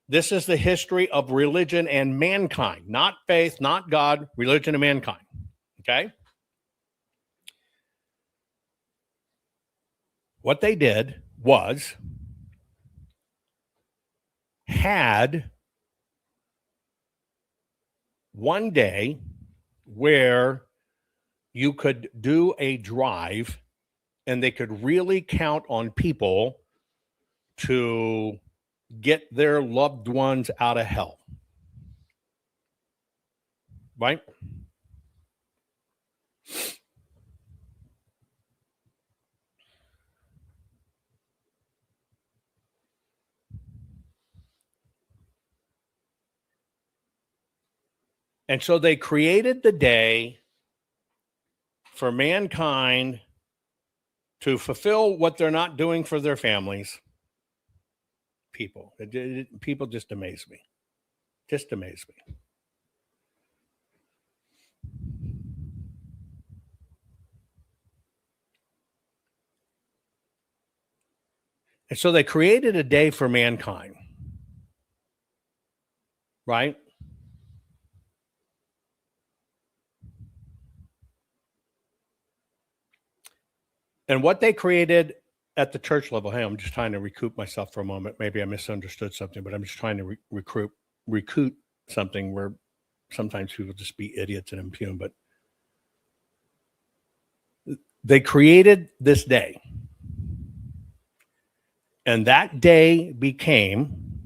This is the history of religion and mankind, not faith, not God, religion and mankind. Okay? What they did was had one day where you could do a drive and they could really count on people to get their loved ones out of hell. Right? And so they created the day for mankind to fulfill what they're not doing for their families. People just amaze me. Just amaze me. And so they created a day for mankind, right? And what they created at the church level, hey, I'm just trying to recoup myself for a moment. Maybe I misunderstood something, but I'm just trying to recoup something where sometimes people just be idiots and impugn. But they created this day. And that day became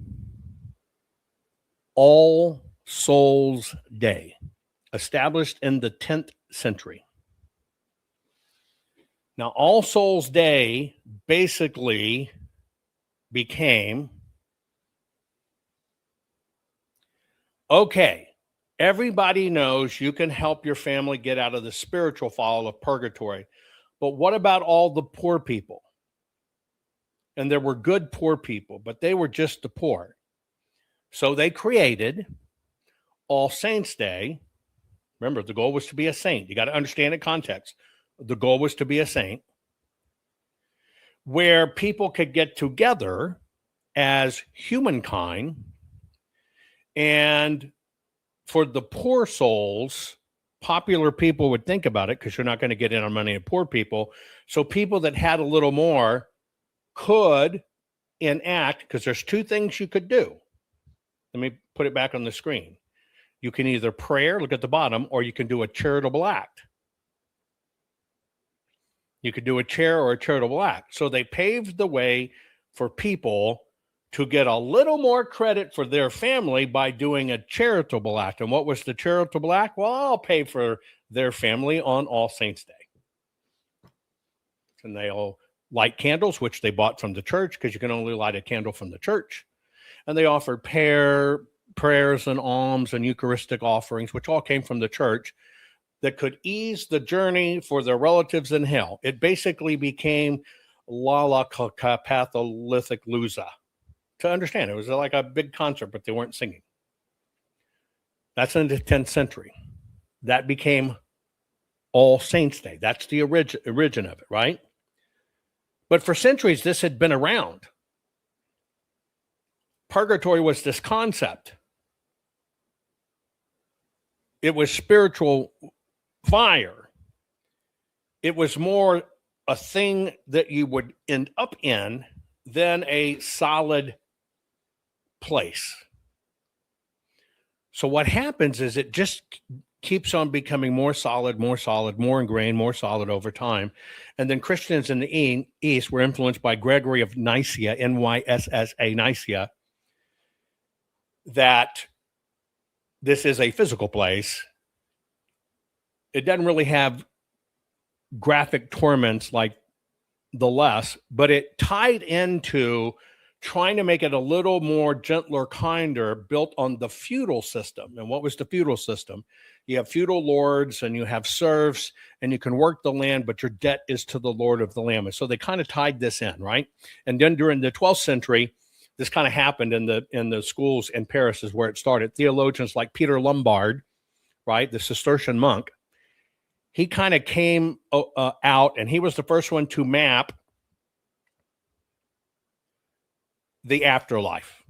All Souls Day, established in the 10th century. Now, All Souls Day basically became, okay, everybody knows you can help your family get out of the spiritual fall of purgatory, but what about all the poor people? And there were good poor people, but they were just the poor. So they created All Saints Day. Remember, the goal was to be a saint. You got to understand the context. The goal was to be a saint, where people could get together as humankind. And for the poor souls, popular people would think about it because you're not going to get in on money of poor people. So people that had a little more could enact, because there's two things you could do. Let me put it back on the screen. You can either pray, look at the bottom, or you can do a charitable act. You could do a chair or a charitable act. So they paved the way for people to get a little more credit for their family by doing a charitable act. And what was the charitable act? Well, I'll pay for their family on All Saints Day. And they all light candles, which they bought from the church because you can only light a candle from the church. And they offered prayers and alms and Eucharistic offerings, which all came from the church, that could ease the journey for their relatives in hell. It basically became Lollapalooza. To understand, it was like a big concert, but they weren't singing. That's in the 10th century. That became All Saints Day. That's the origin of it, right? But for centuries, this had been around. Purgatory was this concept. It was spiritual fire. It was more a thing that you would end up in than a solid place. So what happens is it just keeps on becoming more solid, more ingrained, more solid over time. And then Christians in the East were influenced by Gregory of Nyssa, Nyssa, Nyssa, that this is a physical place. It doesn't really have graphic torments like the less, but it tied into trying to make it a little more gentler, kinder, built on the feudal system. And what was the feudal system? You have feudal lords and you have serfs, and you can work the land, but your debt is to the Lord of the land. And so they kind of tied this in, right? And then during the 12th century, this kind of happened in the schools in Paris is where it started. Theologians like Peter Lombard, right, the Cistercian monk, he kind of came out, and he was the first one to map the afterlife.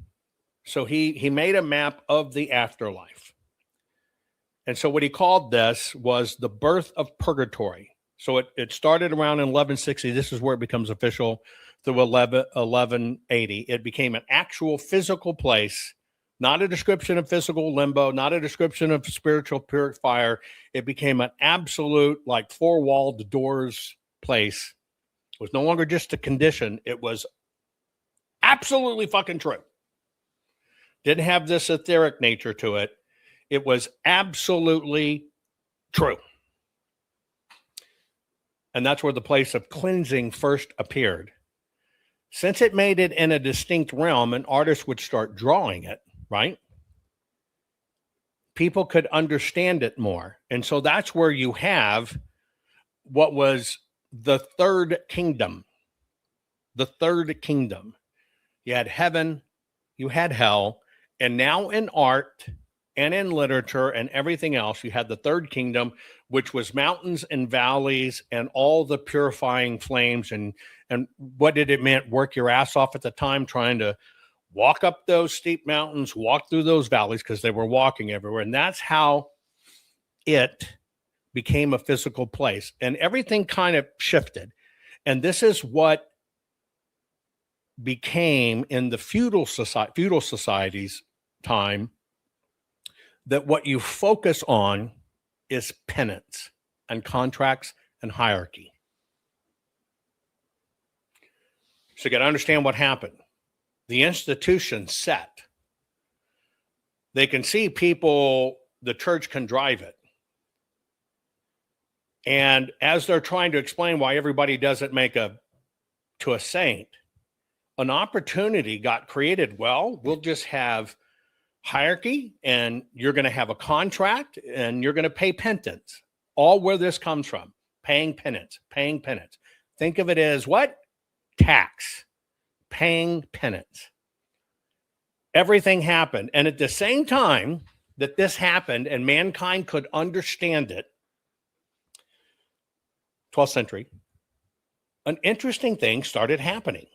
So he made a map of the afterlife. And so what he called this was the birth of purgatory. So it started around in 1160. This is where it becomes official through 1180. It became an actual physical place, not a description of physical limbo, not a description of spiritual purifier. It became an absolute, like, four-walled doors place. It was no longer just a condition. It was absolutely fucking true. Didn't have this etheric nature to it. It was absolutely true. And that's where the place of cleansing first appeared. Since it made it in a distinct realm, and artists would start drawing it, right? People could understand it more. And so that's where you have what was the third kingdom. The third kingdom. You had heaven, you had hell, and now in art and in literature and everything else, you had the third kingdom, which was mountains and valleys and all the purifying flames. And what did it mean? Work your ass off at the time trying to walk up those steep mountains, walk through those valleys, because they were walking everywhere. And that's how it became a physical place. And everything kind of shifted. And this is what became in the feudal society's time, that what you focus on is penance and contracts and hierarchy. So you got to understand what happened. The institution set. They can see people, the church can drive it. And as they're trying to explain why everybody doesn't make to a saint, an opportunity got created. Well, we'll just have hierarchy, and you're going to have a contract, and you're going to pay penance. All where this comes from, paying penance, paying penance. Think of it as what? Tax, paying penance. Everything happened. And at the same time that this happened and mankind could understand it, 12th century, an interesting thing started happening.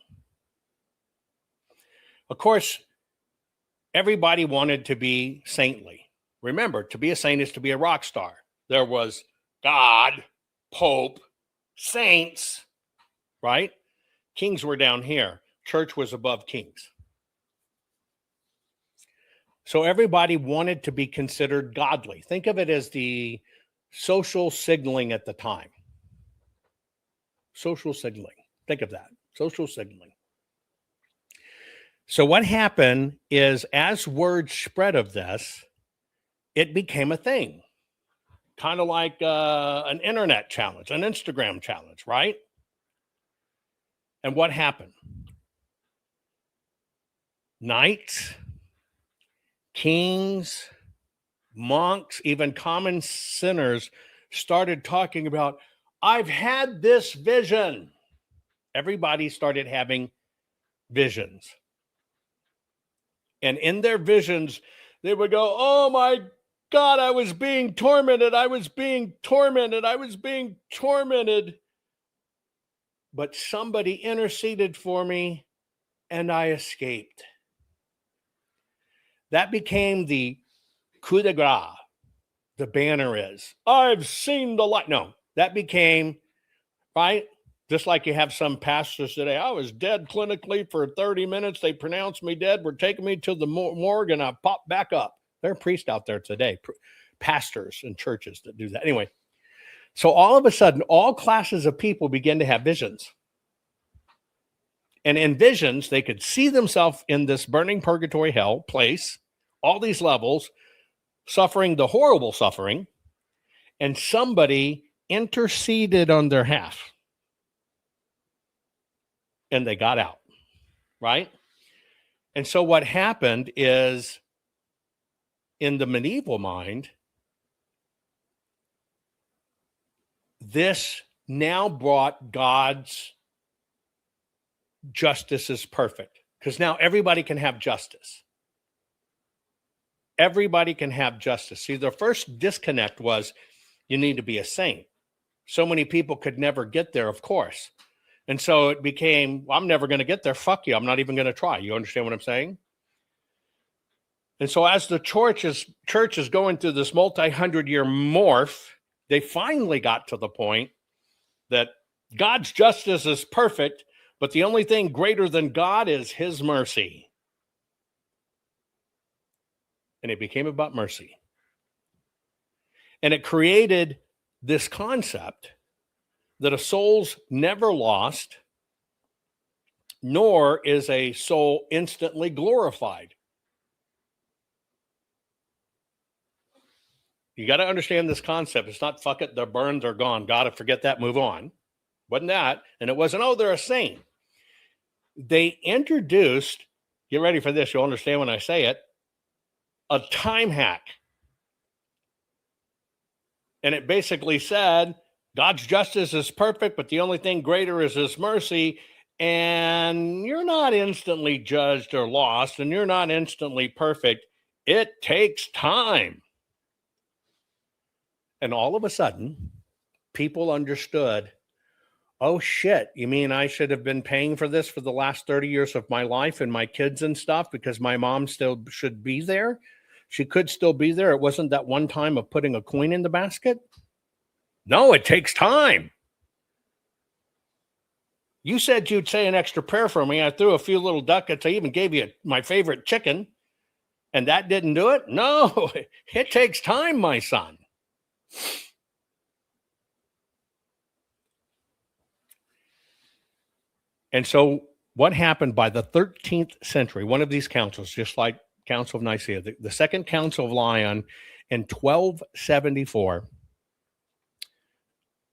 Of course, everybody wanted to be saintly. Remember, to be a saint is to be a rock star. There was God, Pope, saints, right? Kings were down here. Church was above kings. So everybody wanted to be considered godly. Think of it as the social signaling at the time. Social signaling. Think of that. Social signaling. So what happened is, as word spread of this, it became a thing. Kind of like an internet challenge, an Instagram challenge, right? And what happened? Knights, kings, monks, even common sinners started talking about, I've had this vision. Everybody started having visions. And in their visions, they would go, oh my God, I was being tormented. I was being tormented. I was being tormented. But somebody interceded for me and I escaped. That became the coup de grace. The banner is, I've seen the light. No, that became, right? Just like you have some pastors today, I was dead clinically for 30 minutes. They pronounced me dead. We're taking me to the morgue and I popped back up. There are priests out there today, pastors in churches that do that. Anyway, so all of a sudden, all classes of people begin to have visions. And in visions, they could see themselves in this burning purgatory hell place, all these levels, suffering the horrible suffering, and somebody interceded on their behalf. And they got out, right? And so what happened is, in the medieval mind, this now brought God's justice is perfect, because now everybody can have justice. Everybody can have justice. See, the first disconnect was you need to be a saint. So many people could never get there, of course. And so it became, well, I'm never going to get there. Fuck you. I'm not even going to try. You understand what I'm saying? And so as the church is going through this multi-100-year morph, they finally got to the point that God's justice is perfect, but the only thing greater than God is his mercy. And it became about mercy. And it created this concept that a soul's never lost, nor is a soul instantly glorified. You got to understand this concept. It's not, fuck it, the burns are gone. Got to forget that, move on. Wasn't that. And it wasn't, oh, they're a saint. They introduced, get ready for this, you'll understand when I say it, a time hack. And it basically said, God's justice is perfect, but the only thing greater is his mercy. And you're not instantly judged or lost, and you're not instantly perfect. It takes time. And all of a sudden, people understood, oh shit, you mean I should have been paying for this for the last 30 years of my life and my kids and stuff because my mom still should be there? She could still be there. It wasn't that one time of putting a coin in the basket. No, it takes time. You said you'd say an extra prayer for me. I threw a few little ducats. I even gave you my favorite chicken, and that didn't do it? No, it takes time, my son. And so what happened by the 13th century, one of these councils, just like Council of Nicaea, the Second Council of Lyon in 1274,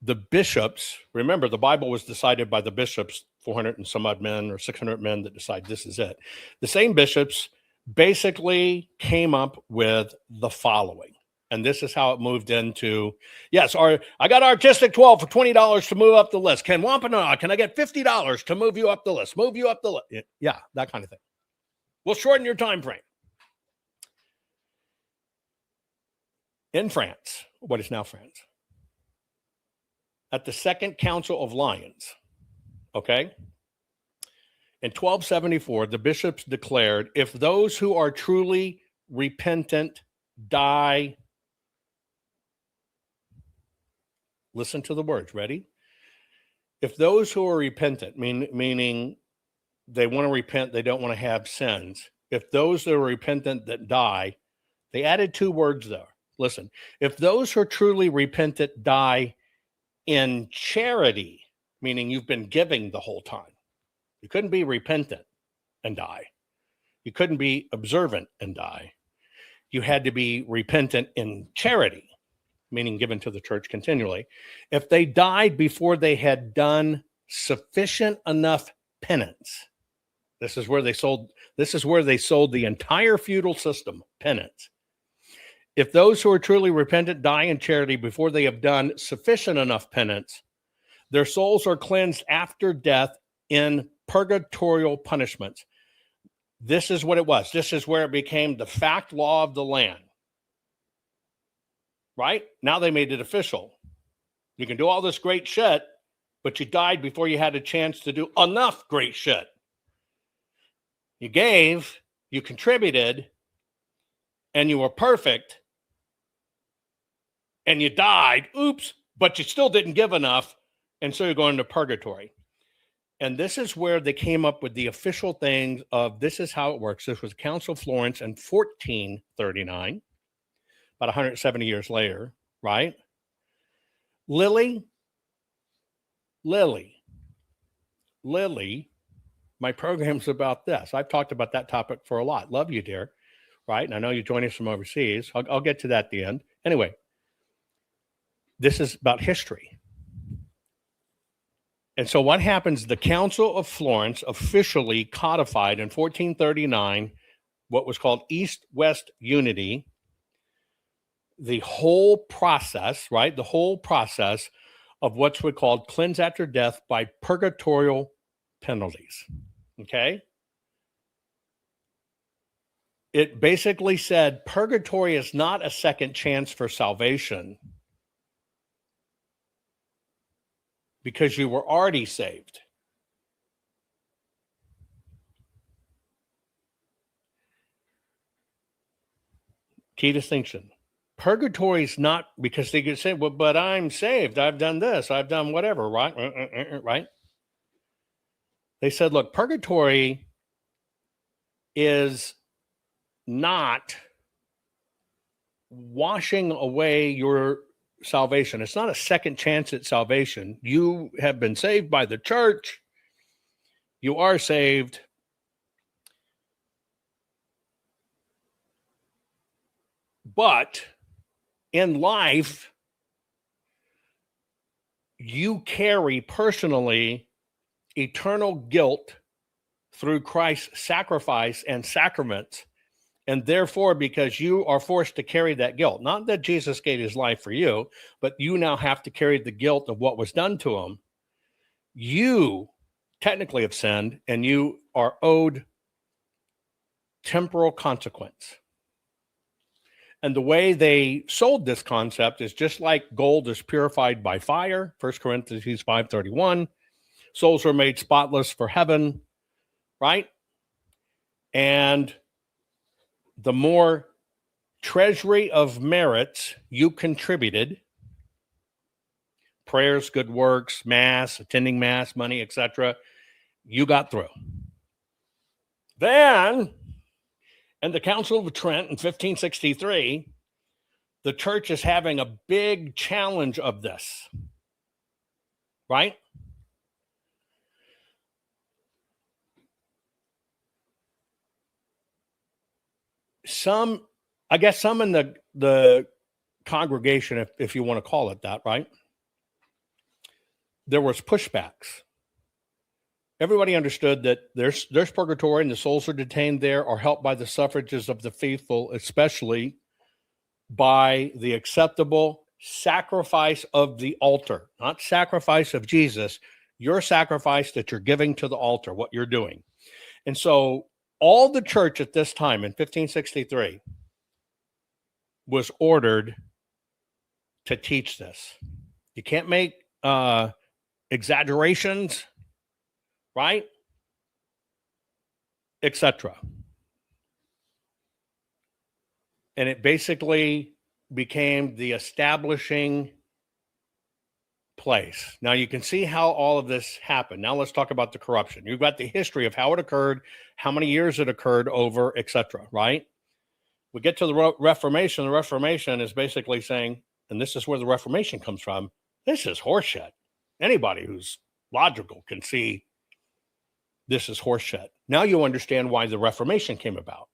the bishops, remember the Bible was decided by the bishops, 400 and some odd men or 600 men that decide this is it. The same bishops basically came up with the following. And this is how it moved into, yes, I got Artistic 12 for $20 to move up the list. Ken Wampanoag, can I get $50 to move you up the list? Move you up the list. Yeah, that kind of thing. We'll shorten your time frame. In France, what is now France, at the Second Council of Lyons, okay? In 1274, the bishops declared, if those who are truly repentant die, listen to the words, ready? If those who are repentant, meaning they want to repent, they don't want to have sins, if those that are repentant that die, they added two words there. Listen, if those who are truly repentant die in charity, meaning you've been giving the whole time. You couldn't be repentant and die. You couldn't be observant and die. You had to be repentant in charity, meaning given to the church continually. If they died before they had done sufficient enough penance, this is where they sold the entire feudal system, penance. If those who are truly repentant die in charity before they have done sufficient enough penance, their souls are cleansed after death in purgatorial punishments. This is what it was. This is where it became the fact law of the land. Right? Now they made it official. You can do all this great shit, but you died before you had a chance to do enough great shit. You gave, you contributed, and you were perfect, and you died, oops, but you still didn't give enough, and so you're going to purgatory. And this is where they came up with the official thing of this is how it works. This was Council of Florence in 1439, about 170 years later, right? Lily, my program's about this. I've talked about that topic for a lot. Love you, dear, right? And I know you join us from overseas. I'll get to that at the end. Anyway, this is about history. And so what happens, the Council of Florence officially codified in 1439 what was called East-West Unity, the whole process, right? The whole process of what's called cleanse after death by purgatorial penalties, okay? It basically said purgatory is not a second chance for salvation because you were already saved. Key distinction. Purgatory is not because they could say, well, but I'm saved. I've done this. I've done whatever, right? Right? They said, look, purgatory is not washing away your salvation. It's not a second chance at salvation. You have been saved by the church. You are saved. But in life, you carry personally eternal guilt through Christ's sacrifice and sacraments And therefore, because you are forced to carry that guilt, not that Jesus gave his life for you, but you now have to carry the guilt of what was done to him, you technically have sinned and you are owed temporal consequence. And the way they sold this concept is just like gold is purified by fire, 1 Corinthians 5:31. Souls are made spotless for heaven, right? And the more treasury of merits you contributed, prayers, good works, mass, attending mass, money, etc., you got through. Then, in the Council of Trent in 1563, the church is having a big challenge of this, right? Some in the congregation, if you want to call it that, right? There was pushbacks. Everybody understood that there's purgatory and the souls are detained there or helped by the suffrages of the faithful, especially by the acceptable sacrifice of the altar, not sacrifice of Jesus, your sacrifice that you're giving to the altar, what you're doing. And so all the church at this time in 1563 was ordered to teach this. You can't make exaggerations, right? Etc. And it basically became the establishing place. Now you can see how all of this happened. Now let's talk about the corruption. You've got the history of how it occurred, how many years it occurred over, etc., right? We get to the Reformation. The Reformation is basically saying, and this is where the Reformation comes from, this is horseshit. Anybody who's logical can see this is horseshit. Now you understand why the Reformation came about.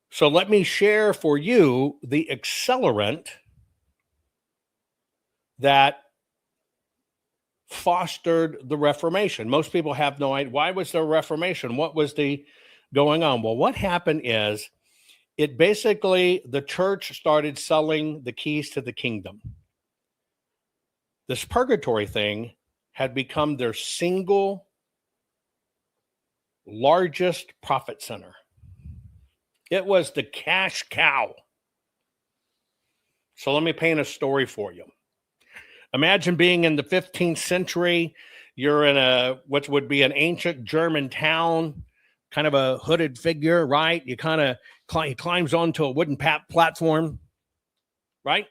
So let me share for you the accelerant that fostered the Reformation. Most people have no idea. Why was there a Reformation? What was the going on? Well, what happened is it basically, the church started selling the keys to the kingdom. This purgatory thing had become their single largest profit center. It was the cash cow. So let me paint a story for you. Imagine being in the 15th century. You're in what would be an ancient German town, kind of a hooded figure, right? You kind of he climbs onto a wooden platform, right?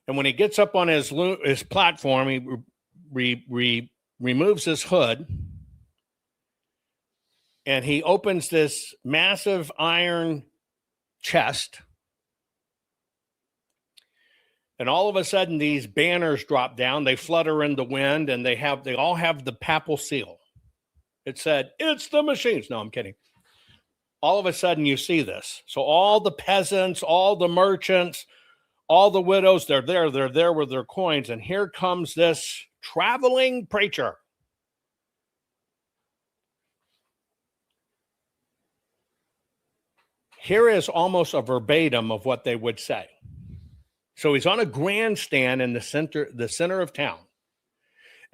And when he gets up on his platform, he removes his hood, and he opens this massive iron chest. And all of a sudden, these banners drop down. They flutter in the wind, and they all have the papal seal. It said, "It's the machines." No, I'm kidding. All of a sudden, you see this. So all the peasants, all the merchants, all the widows, they're there with their coins. And here comes this traveling preacher. Here is almost a verbatim of what they would say. So he's on a grandstand in the center of town.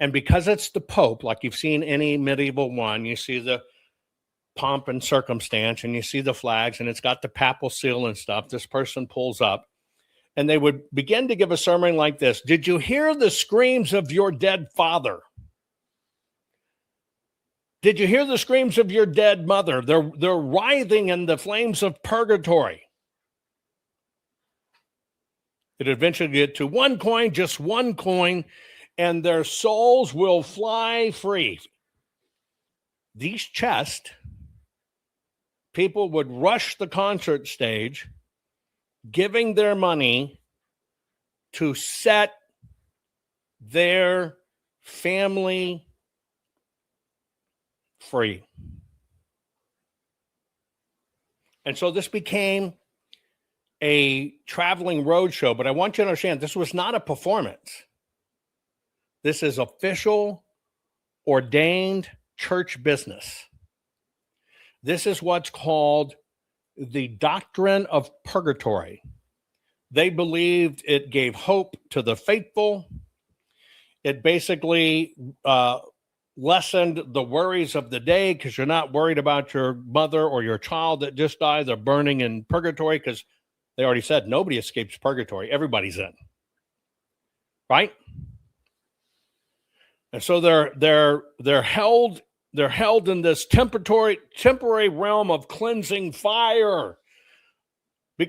And because it's the Pope, like you've seen any medieval one, you see the pomp and circumstance and you see the flags and it's got the papal seal and stuff. This person pulls up and they would begin to give a sermon like this. Did you hear the screams of your dead father? Did you hear the screams of your dead mother? They're writhing in the flames of purgatory. It eventually get to one coin, just one coin, and their souls will fly free. These chests, people would rush the concert stage, giving their money to set their family free. And so this became a traveling roadshow, but I want you to understand this was not a performance. This is official, ordained church business. This is what's called the doctrine of purgatory. They believed it gave hope to the faithful. It basically lessened the worries of the day because you're not worried about your mother or your child that just died. They're burning in purgatory because they already said nobody escapes purgatory. Everybody's in. Right? And so they're held in this temporary realm of cleansing fire.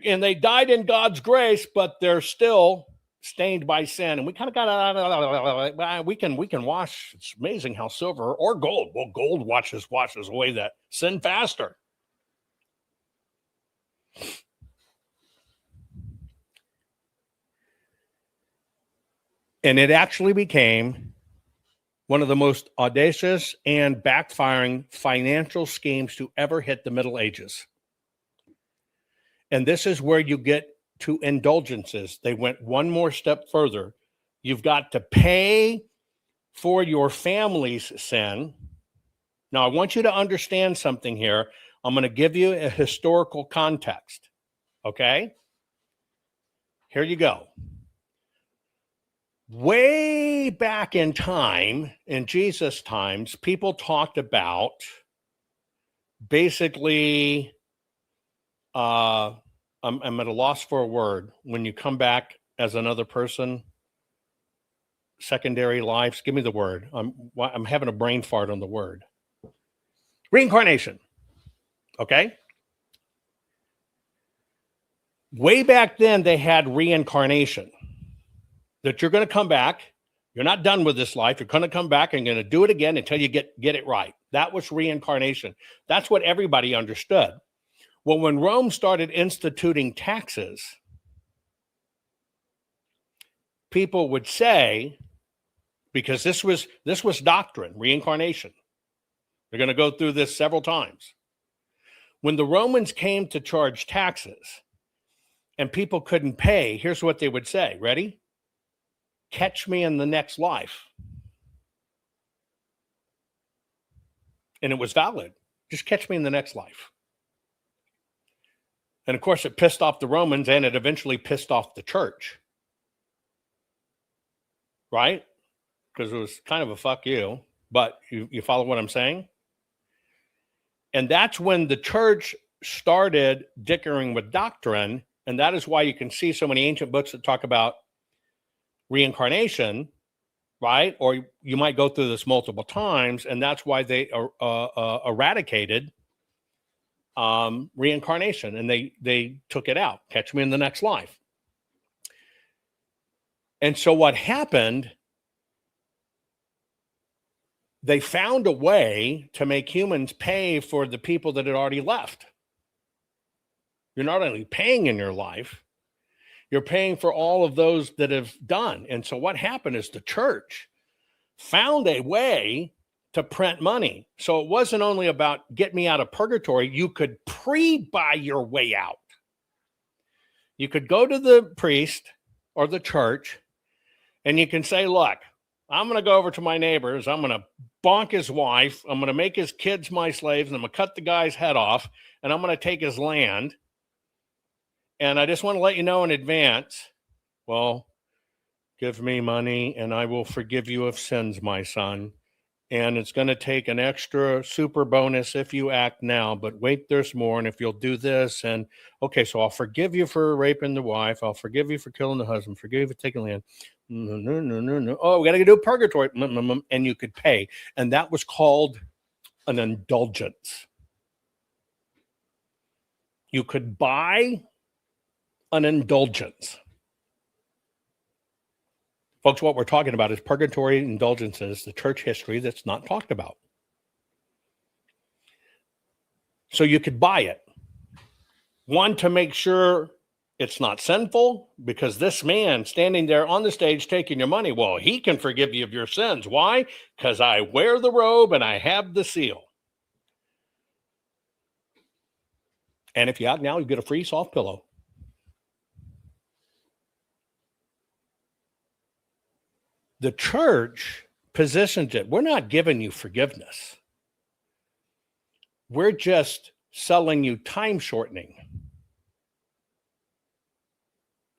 And they died in God's grace, but they're still stained by sin. And we kind of got we can wash. It's amazing how silver or gold. Well, gold washes away that sin faster. And it actually became one of the most audacious and backfiring financial schemes to ever hit the Middle Ages. And this is where you get to indulgences. They went one more step further. You've got to pay for your family's sin. Now, I want you to understand something here. I'm going to give you a historical context. Okay? Here you go. Way back in time, in Jesus' times, people talked about basically, I'm at a loss for a word. When you come back as another person, secondary lives, give me the word. I'm having a brain fart on the word. Reincarnation. Okay? Way back then, they had reincarnation. That you're going to come back. You're not done with this life. You're going to come back and going to do it again until you get it right. That was reincarnation. That's what everybody understood. Well, when Rome started instituting taxes, people would say, because this was doctrine, reincarnation. They're going to go through this several times. When the Romans came to charge taxes and people couldn't pay, here's what they would say. Ready? Catch me in the next life. And it was valid. Just catch me in the next life. And of course, it pissed off the Romans, and it eventually pissed off the church. Right? Because it was kind of a fuck you. But you follow what I'm saying? And that's when the church started dickering with doctrine. And that is why you can see so many ancient books that talk about reincarnation, right? Or you might go through this multiple times, and that's why they eradicated reincarnation, and they took it out. Catch me in the next life. And so what happened, they found a way to make humans pay for the people that had already left. You're not only paying in your life, you're paying for all of those that have done. And so what happened is the church found a way to print money. So it wasn't only about get me out of purgatory. You could pre-buy your way out. You could go to the priest or the church and you can say, look, I'm going to go over to my neighbors. I'm going to bonk his wife. I'm going to make his kids my slaves. And I'm going to cut the guy's head off. And I'm going to take his land. And I just want to let you know in advance, well, give me money and I will forgive you of sins, my son. And it's going to take an extra super bonus if you act now, but wait, there's more. And if you'll do this, and okay, so I'll forgive you for raping the wife. I'll forgive you for killing the husband. Forgive you for taking land. No. Oh, we got to do purgatory. And you could pay. And that was called an indulgence. You could buy an indulgence. Folks, what we're talking about is purgatory indulgences, the church history that's not talked about. So you could buy it. One, to make sure it's not sinful, because this man standing there on the stage taking your money, well, he can forgive you of your sins. Why? Because I wear the robe and I have the seal. And if you act now, you get a free soft pillow. The church positions it. We're not giving you forgiveness. we're just selling you time shortening.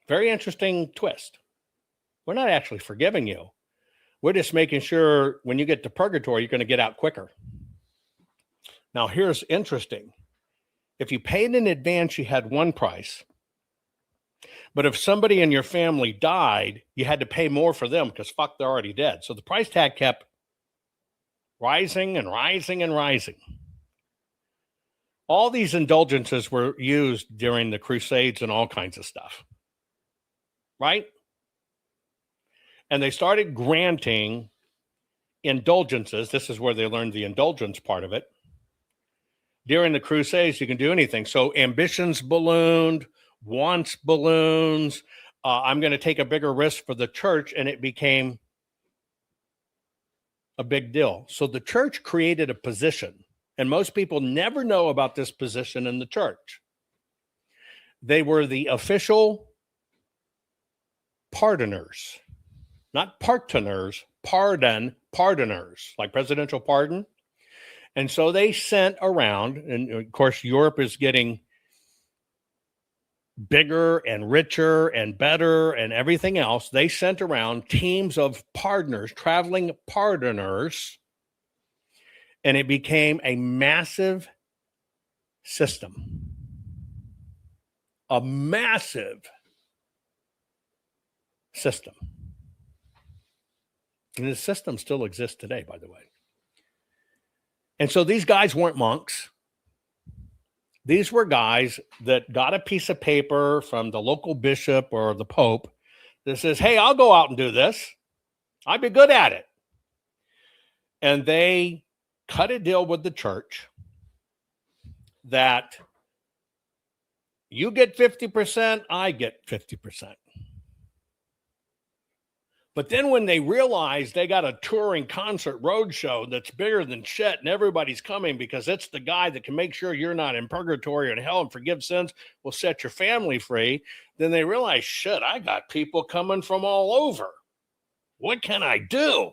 Very interesting twist. We're not actually forgiving you. We're just making sure when you get to purgatory, you're going to get out quicker. Now, here's interesting. If you paid in advance, you had one price. But if somebody in your family died, you had to pay more for them because fuck, they're already dead. So the price tag kept rising and rising and rising. All these indulgences were used during the Crusades and all kinds of stuff. Right? And they started granting indulgences. This is where they learned the indulgence part of it. During the Crusades, you can do anything. So ambitions ballooned, wants balloons. I'm going to take a bigger risk for the church, and it became a big deal. So the church created a position, and most people never know about this position in the church. They were the official pardoners, not partoners, pardoners, like presidential pardon. And so they sent around, and of course, Europe is getting bigger and richer and better and everything else. They sent around teams of pardoners, traveling pardoners, and it became a massive system. A massive system. And the system still exists today, by the way. And so these guys weren't monks. These were guys that got a piece of paper from the local bishop or the pope that says, hey, I'll go out and do this. I'd be good at it. And they cut a deal with the church that you get 50%, I get 50%. But then when they realized they got a touring concert roadshow that's bigger than shit and everybody's coming because it's the guy that can make sure you're not in purgatory or in hell and forgive sins, will set your family free, then they realized, shit, I got people coming from all over. What can I do?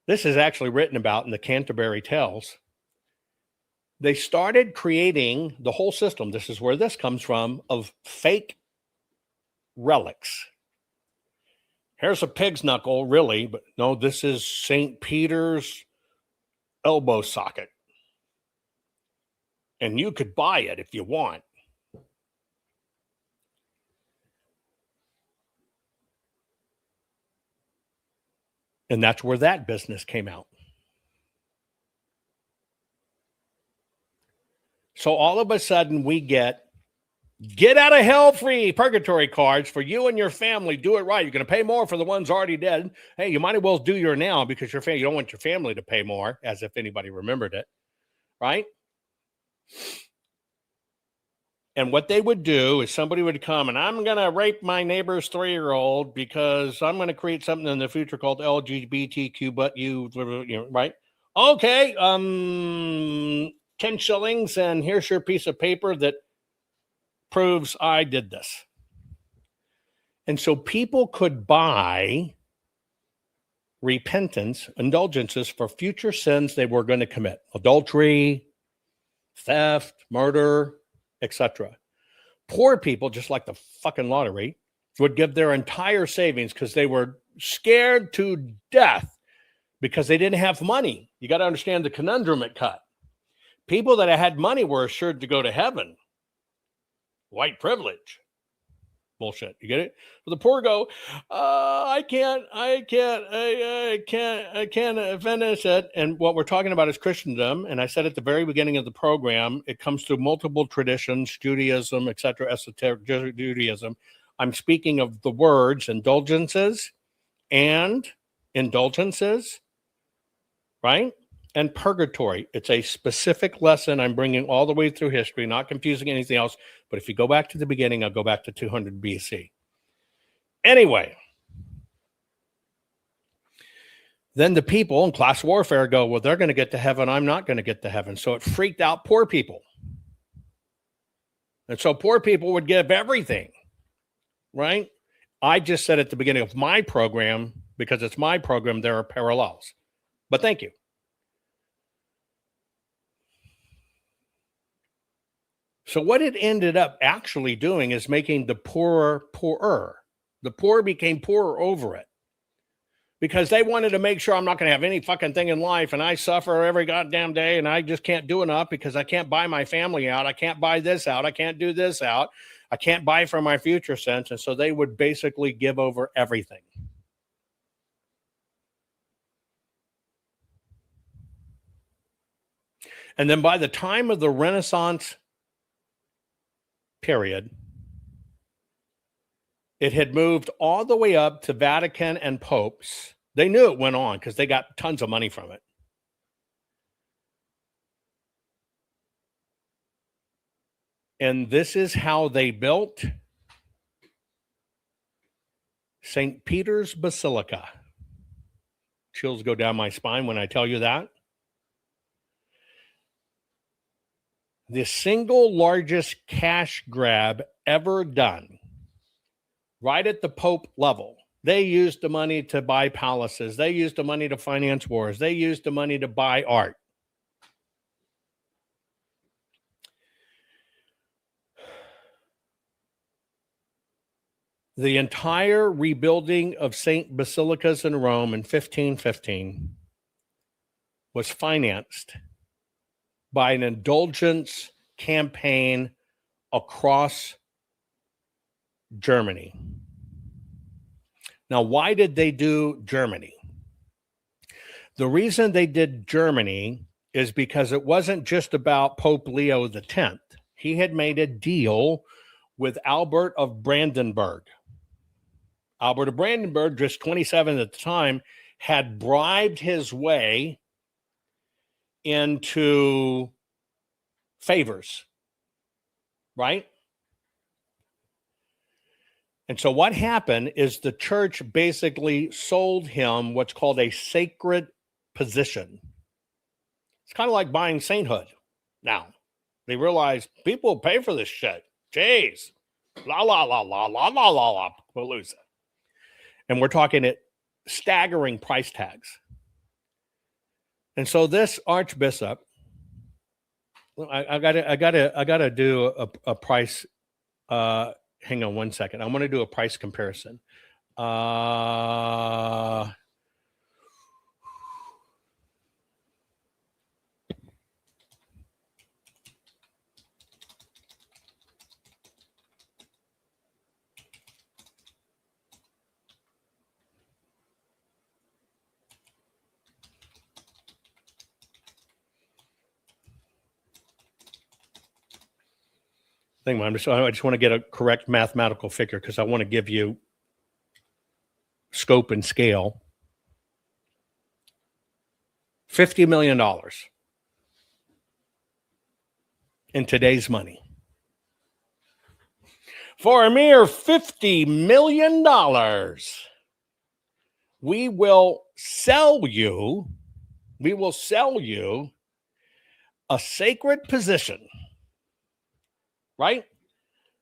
This is actually written about in the Canterbury Tales. They started creating the whole system. This is where this comes from, of fake relics. Here's a pig's knuckle, really, but no, this is St. Peter's elbow socket. And you could buy it if you want. And that's where that business came out. So all of a sudden we get out of hell free purgatory cards for you and your family. Do it right. You're going to pay more for the ones already dead. Hey, you might as well do your now because you don't want your family to pay more, as if anybody remembered it. Right? And what they would do is somebody would come and I'm going to rape my neighbor's 3-year-old because I'm going to create something in the future called LGBTQ, but you know, right? Okay. 10 shillings. And here's your piece of paper that proves I did this. And so people could buy repentance, indulgences for future sins they were going to commit. Adultery, theft, murder, etc. Poor people, just like the fucking lottery, would give their entire savings because they were scared to death because they didn't have money. You got to understand the conundrum it cut. People that had money were assured to go to heaven. White privilege. Bullshit. You get it? But the poor go, I can't finish it. And what we're talking about is Christendom. And I said at the very beginning of the program, it comes through multiple traditions, Judaism, etc., esoteric Judaism. I'm speaking of the words indulgences and indulgences, right? And purgatory. It's a specific lesson I'm bringing all the way through history, not confusing anything else. But if you go back to the beginning, I'll go back to 200 BC. Anyway, then the people in class warfare go, well, they're going to get to heaven. I'm not going to get to heaven. So it freaked out poor people. And so poor people would give everything, right? I just said at the beginning of my program, because it's my program, there are parallels. But thank you. So what it ended up actually doing is making the poorer poorer. The poor became poorer over it because they wanted to make sure I'm not going to have any fucking thing in life, and I suffer every goddamn day, and I just can't do enough because I can't buy my family out. I can't buy this out. I can't do this out. I can't buy for my future sense. And so they would basically give over everything. And then by the time of the Renaissance period, it had moved all the way up to Vatican and popes. They knew it went on because they got tons of money from it. And this is how they built St. Peter's Basilica. Chills go down my spine when I tell you that. The single largest cash grab ever done, right at the Pope level. They used the money to buy palaces. They used the money to finance wars. They used the money to buy art. The entire rebuilding of St. Basilicas in Rome in 1515 was financed by an indulgence campaign across Germany. Now, why did they do Germany? The reason they did Germany is because it wasn't just about Pope Leo X. He had made a deal with Albert of Brandenburg. Albert of Brandenburg, just 27 at the time, had bribed his way into favors, right? And so what happened is the church basically sold him what's called a sacred position. It's kind of like buying sainthood. Now, they realize people pay for this shit. Jeez. La, la, la, la, la, la, la, la, Pulitzer. And we're talking at staggering price tags. And so this archbishop, I gotta do a price. Hang on one second. I want to do a price comparison. I just want to get a correct mathematical figure because I want to give you scope and scale. $50 million in today's money. For a mere $50 million, we will sell you a sacred position. Right?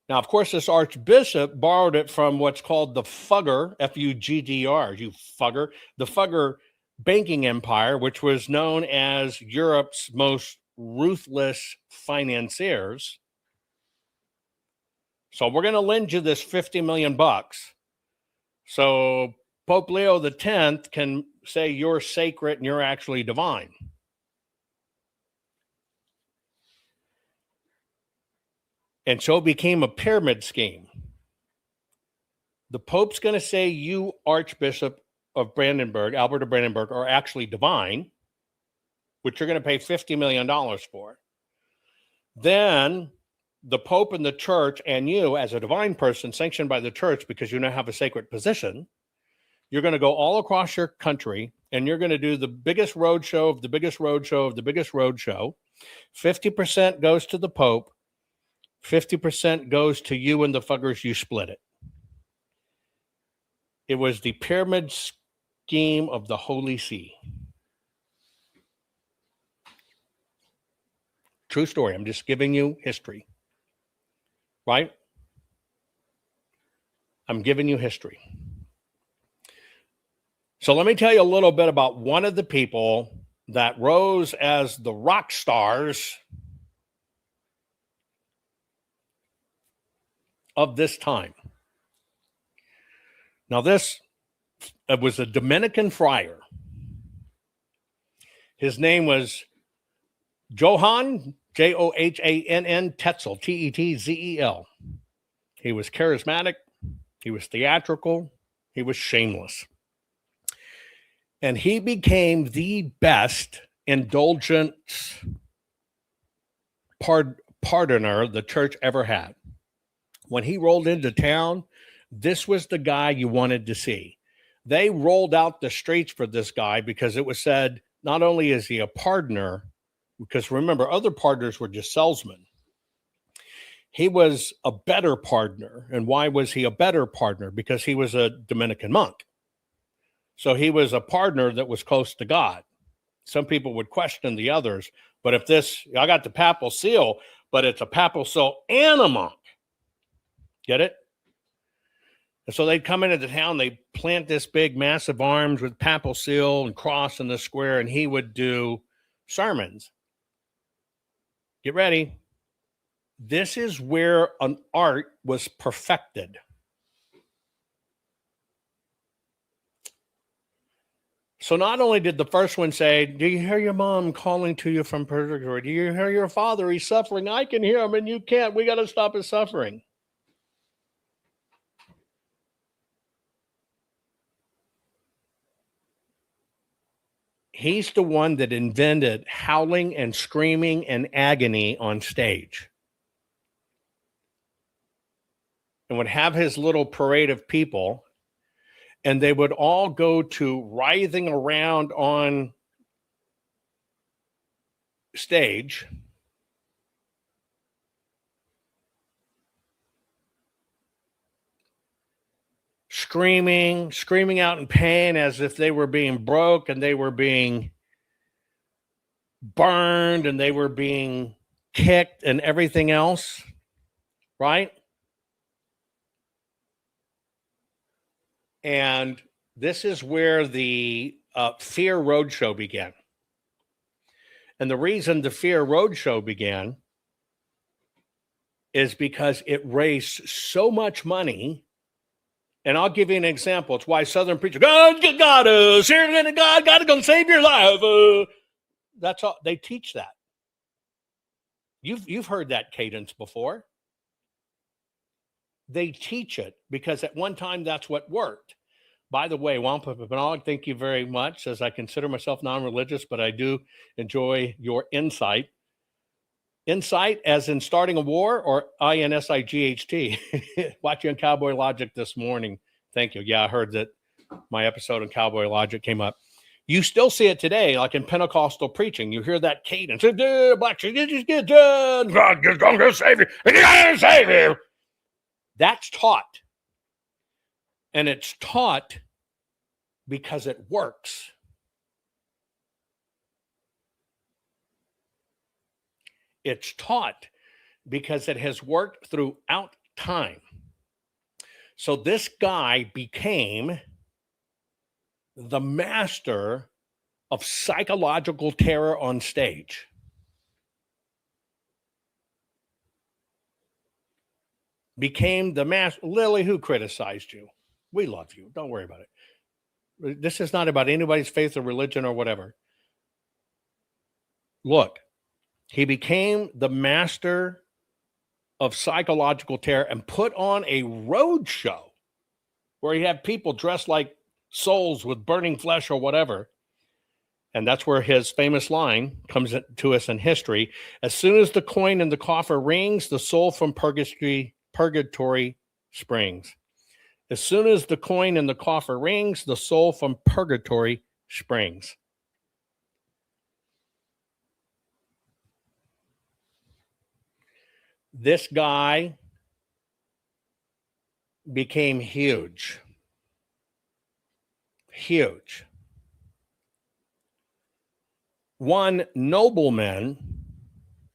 Now, of course, this archbishop borrowed it from what's called the Fugger, F-U-G-D-R, you Fugger, the Fugger banking empire, which was known as Europe's most ruthless financiers. So we're going to lend you this $50 million bucks. So Pope Leo X can say you're sacred and you're actually divine. And so it became a pyramid scheme. The Pope's going to say you, Archbishop of Brandenburg, Albert of Brandenburg, are actually divine, which you're going to pay $50 million for. Then the Pope and the church and you as a divine person sanctioned by the church because you now have a sacred position, you're going to go all across your country and you're going to do the biggest roadshow of the biggest roadshow of the biggest roadshow. 50% goes to the Pope. 50% goes to you and the Fuggers, you split it. It was the pyramid scheme of the Holy See. True story. I'm just giving you history. Right? I'm giving you history. So let me tell you a little bit about one of the people that rose as the rock stars of this time. Now, this was a Dominican friar. His name was Jovan, Johannn Tetzel, Tetzel. He was charismatic. He was theatrical. He was shameless. And he became the best indulgence pardoner the church ever had. When he rolled into town, this was the guy you wanted to see. They rolled out the streets for this guy because it was said, not only is he a pardoner, because remember, other pardoners were just salesmen. He was a better pardoner. And why was he a better pardoner? Because he was a Dominican monk. So he was a pardoner that was close to God. Some people would question the others, but if this, I got the papal seal, but it's a papal seal and a monk. Get it? And so they'd come into the town, they'd plant this big, massive arms with papal seal and cross in the square, and he would do sermons. Get ready. This is where an art was perfected. So not only did the first one say, do you hear your mom calling to you from purgatory? Do you hear your father? He's suffering. I can hear him and you can't. We got to stop his suffering. He's the one that invented howling and screaming and agony on stage. And would have his little parade of people, and they would all go to writhing around on stage. Screaming out in pain as if they were being broke and they were being burned and they were being kicked and everything else, right? And this is where the Fear Roadshow began. And the reason the Fear Roadshow began is because it raised so much money. And I'll give you an example. It's why Southern preachers, God got us, God got to save your life. That's all. They teach that. You've heard that cadence before. They teach it because at one time that's what worked. By the way, Wampa Papanog, thank you very much, as I consider myself non-religious, but I do enjoy your insight. Insight as in starting a war, or INSIGHT? Watching Cowboy Logic this morning. Thank you. Yeah, I heard that my episode on Cowboy Logic came up. You still see it today, like in Pentecostal preaching. You hear that cadence. Black church, just get done. God is going to save you. He's going to save you. That's taught. And it's taught because it works. It's taught because it has worked throughout time. So this guy became the master of psychological terror on stage. Became the master. Lily, who criticized you? We love you. Don't worry about it. This is not about anybody's faith or religion or whatever. Look, he became the master of psychological terror and put on a road show where he had people dressed like souls with burning flesh or whatever. And that's where his famous line comes to us in history. As soon as the coin in the coffer rings, the soul from purgatory springs. As soon as the coin in the coffer rings, the soul from purgatory springs. This guy became huge. Huge. One nobleman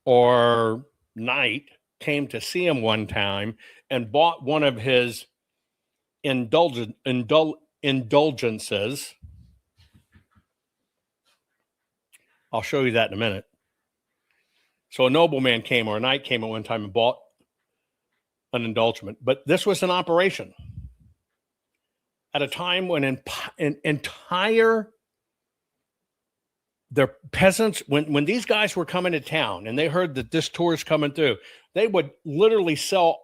or knight came to see him one time and bought one of his indulgences. I'll show you that in a minute. So a nobleman came, or a knight came at one time and bought an indulgence. But this was an operation at a time when their peasants, when these guys were coming to town and they heard that this tour is coming through, they would literally sell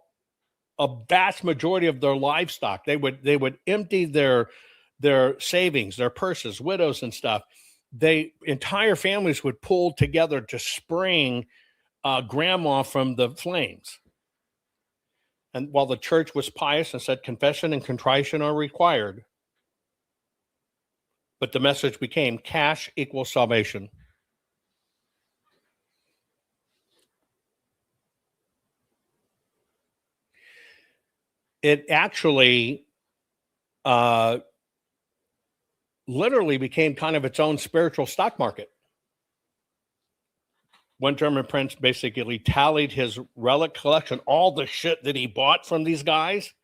a vast majority of their livestock. They would empty their savings, their purses, widows and stuff. Entire families would pull together to spring grandma from the flames. And while the church was pious and said confession and contrition are required, but the message became cash equals salvation. It actually literally became kind of its own spiritual stock market. One German prince basically tallied his relic collection, all the shit that he bought from these guys,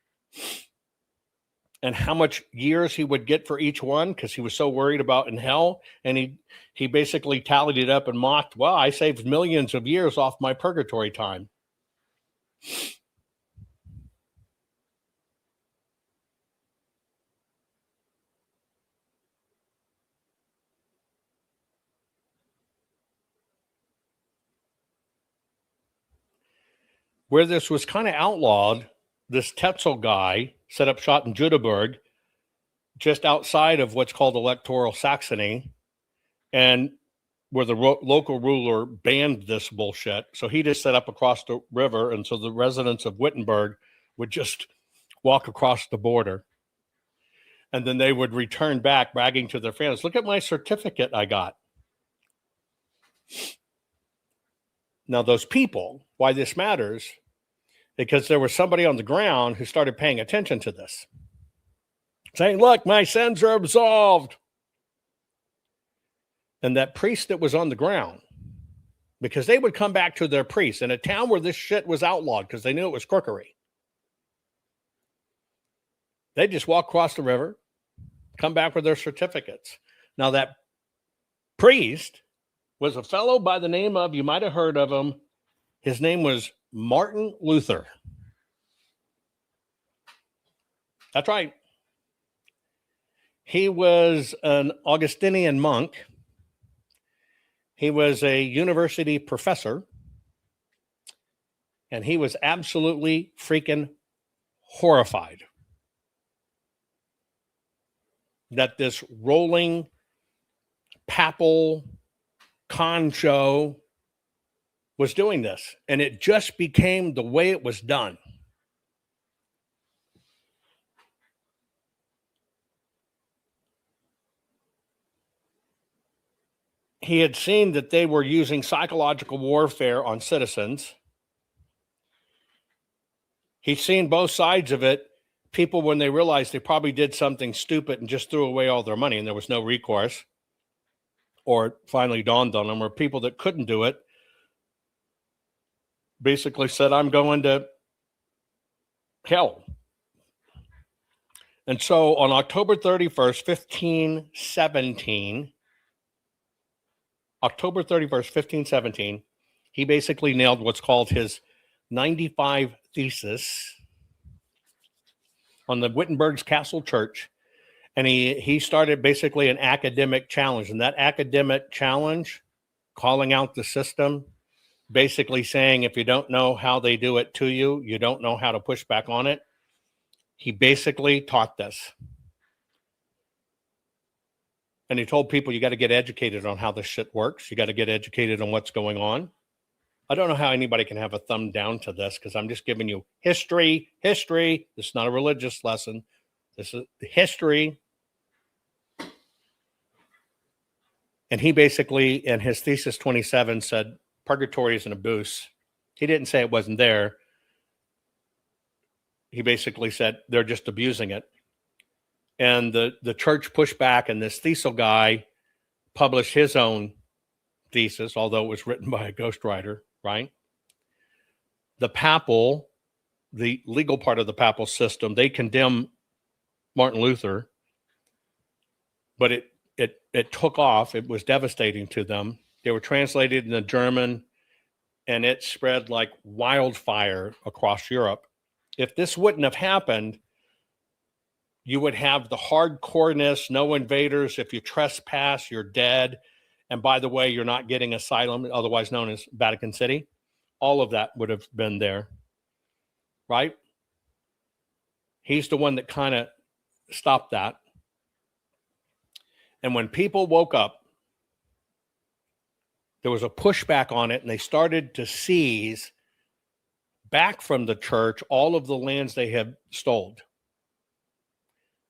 and how much years he would get for each one because he was so worried about in hell. And he basically tallied it up and mocked, well, I saved millions of years off my purgatory time. Where this was kind of outlawed, this Tetzel guy set up shop in Judeburg, just outside of what's called electoral Saxony, and where the local ruler banned this bullshit. So he just set up across the river, and so the residents of Wittenberg would just walk across the border. And then they would return back bragging to their families, look at my certificate I got. Now, those people, why this matters, because there was somebody on the ground who started paying attention to this, saying, look, my sins are absolved. And that priest that was on the ground, because they would come back to their priest in a town where this shit was outlawed because they knew it was crookery. They just walk across the river, come back with their certificates. Now, that priest was a fellow by the name of, you might have heard of him, his name was Martin Luther. That's right. He was an Augustinian monk. He was a university professor. And he was absolutely freaking horrified that this rolling papal con show was doing this. And it just became the way it was done. He had seen that they were using psychological warfare on citizens. He'd seen both sides of it. People, when they realized they probably did something stupid and just threw away all their money and there was no recourse, or it finally dawned on them, or people that couldn't do it, basically said, I'm going to hell. And so on October 31st, 1517, he basically nailed what's called his 95 Thesis on the Wittenberg's Castle Church. And he started basically an academic challenge. And that academic challenge, calling out the system, basically saying, if you don't know how they do it to you, you don't know how to push back on it. He basically taught this. And he told people, you got to get educated on how this shit works. You got to get educated on what's going on. I don't know how anybody can have a thumb down to this because I'm just giving you history. This is not a religious lesson. This is history. And he basically, in his thesis 27, said, Purgatory is an abuse. He didn't say it wasn't there. He basically said they're just abusing it. And the church pushed back, and this Thesil guy published his own thesis, although it was written by a ghostwriter, right? The legal part of the papal system, they condemn Martin Luther, but it took off. It was devastating to them. They were translated into German, and it spread like wildfire across Europe. If this wouldn't have happened, you would have the hardcoreness, no invaders. If you trespass, you're dead. And by the way, you're not getting asylum, otherwise known as Vatican City. All of that would have been there, right? He's the one that kind of stopped that. And when people woke up, there was a pushback on it, and they started to seize back from the church all of the lands they had stolen.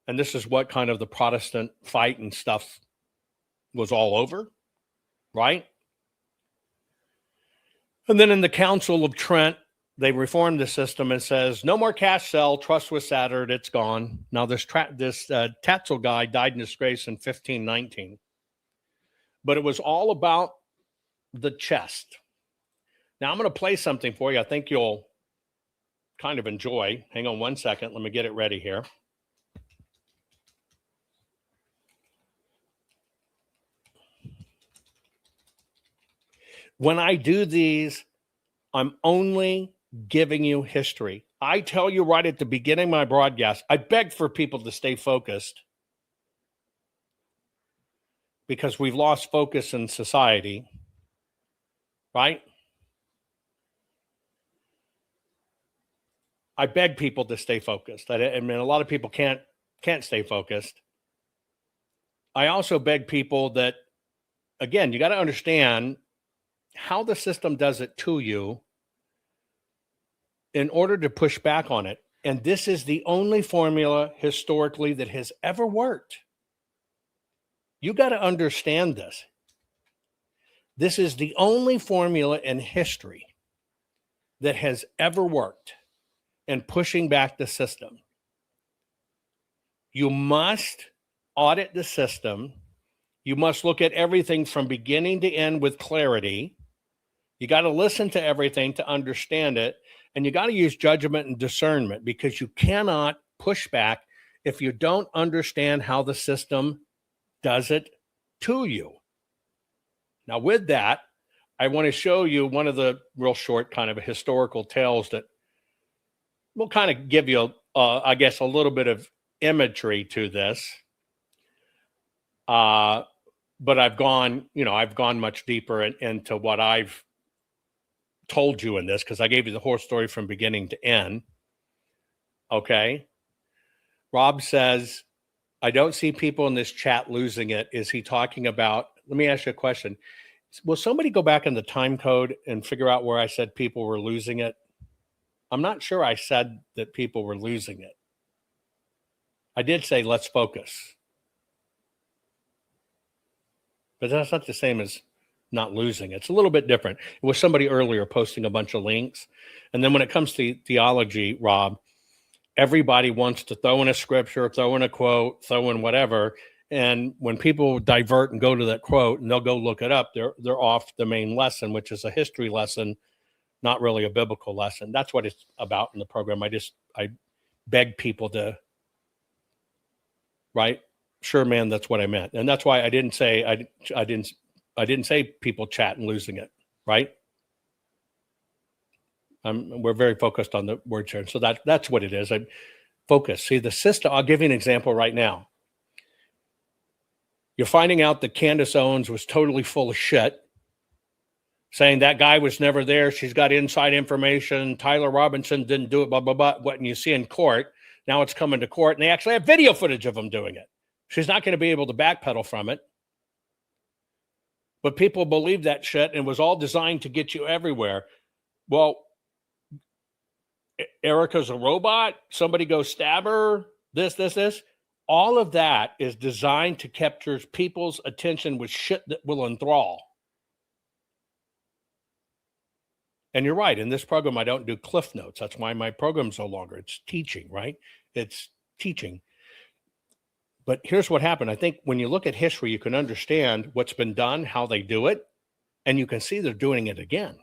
And this is what kind of the Protestant fight and stuff was all over, right? And then in the Council of Trent, they reformed the system and says, no more cash sell, trust was shattered, it's gone. Now this Tatzel guy died in disgrace in 1519. But it was all about the chest. Now I'm going to play something for you I think you'll kind of enjoy. Hang on one second. Let me get it ready here. When I do these, I'm only giving you history. I tell you right at the beginning of my broadcast, I beg for people to stay focused because we've lost focus in society, right? I beg people to stay focused. I mean, a lot of people can't stay focused. I also beg people that, again, you got to understand how the system does it to you in order to push back on it. And this is the only formula historically that has ever worked. You got to understand this. This is the only formula in history that has ever worked in pushing back the system. You must audit the system. You must look at everything from beginning to end with clarity. You got to listen to everything to understand it. And you got to use judgment and discernment because you cannot push back if you don't understand how the system does it to you. Now, with that, I want to show you one of the real short kind of historical tales that will kind of give you, I guess, a little bit of imagery to this. But I've gone much deeper into what I've told you in this because I gave you the whole story from beginning to end. Okay. Rob says, I don't see people in this chat losing it. Is he talking about, let me ask you a question. Will somebody go back in the time code and figure out where I said people were losing it? I'm not sure I said that people were losing it. I did say, let's focus. But that's not the same as not losing. It's a little bit different. It was somebody earlier posting a bunch of links. And then when it comes to theology, Rob, everybody wants to throw in a scripture, throw in a quote, throw in whatever. And when people divert and go to that quote and they'll go look it up, they're off the main lesson, which is a history lesson, not really a biblical lesson. That's what it's about in the program. I beg people to, right? Sure, man, that's what I meant. And that's why I didn't say people chat and losing it, right? We're very focused on the word share. So that's what it is. I focus. See, the system, I'll give you an example right now. You're finding out that Candace Owens was totally full of shit, saying that guy was never there. She's got inside information. Tyler Robinson didn't do it, blah, blah, blah. What you see in court, now it's coming to court, and they actually have video footage of him doing it. She's not going to be able to backpedal from it. But people believe that shit, and it was all designed to get you everywhere. Well, Erica's a robot. Somebody go stab her. This. All of that is designed to capture people's attention with shit that will enthrall. And you're right. In this program, I don't do cliff notes. That's why my program's no longer. It's teaching, right? It's teaching. But here's what happened. I think when you look at history, you can understand what's been done, how they do it, and you can see they're doing it again.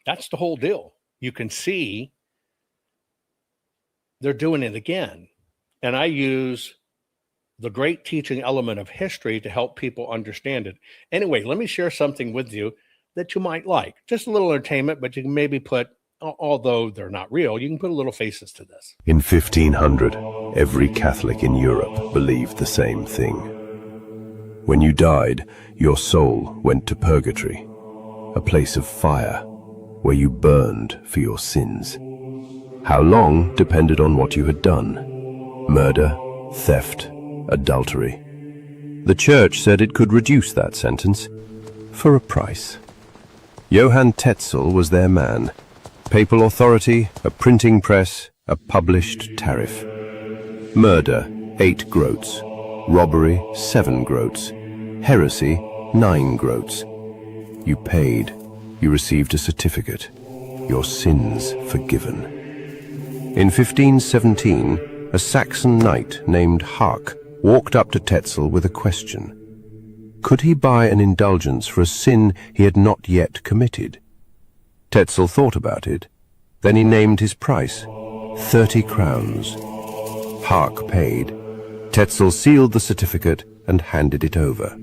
That's the whole deal. You can see they're doing it again. And I use the great teaching element of history to help people understand it. Anyway, let me share something with you that you might like. Just a little entertainment, but you can maybe put although they're not real, you can put a little faces to this. In 1500, every Catholic in Europe believed the same thing. When you died, your soul went to Purgatory, a place of fire where you burned for your sins. How long depended on what you had done: murder, theft, adultery. The Church said it could reduce that sentence for a price. Jovan Tetzel was their man. Papal authority, a printing press, a published tariff. Murder, 8 groats. Robbery, 7 groats. Heresy, 9 groats. You paid. You received a certificate. Your sins forgiven. In 1517, a Saxon knight named Hark walked up to Tetzel with a question. Could he buy an indulgence for a sin he had not yet committed? Tetzel thought about it. Then he named his price, 30 crowns. Hark paid. Tetzel sealed the certificate and handed it over.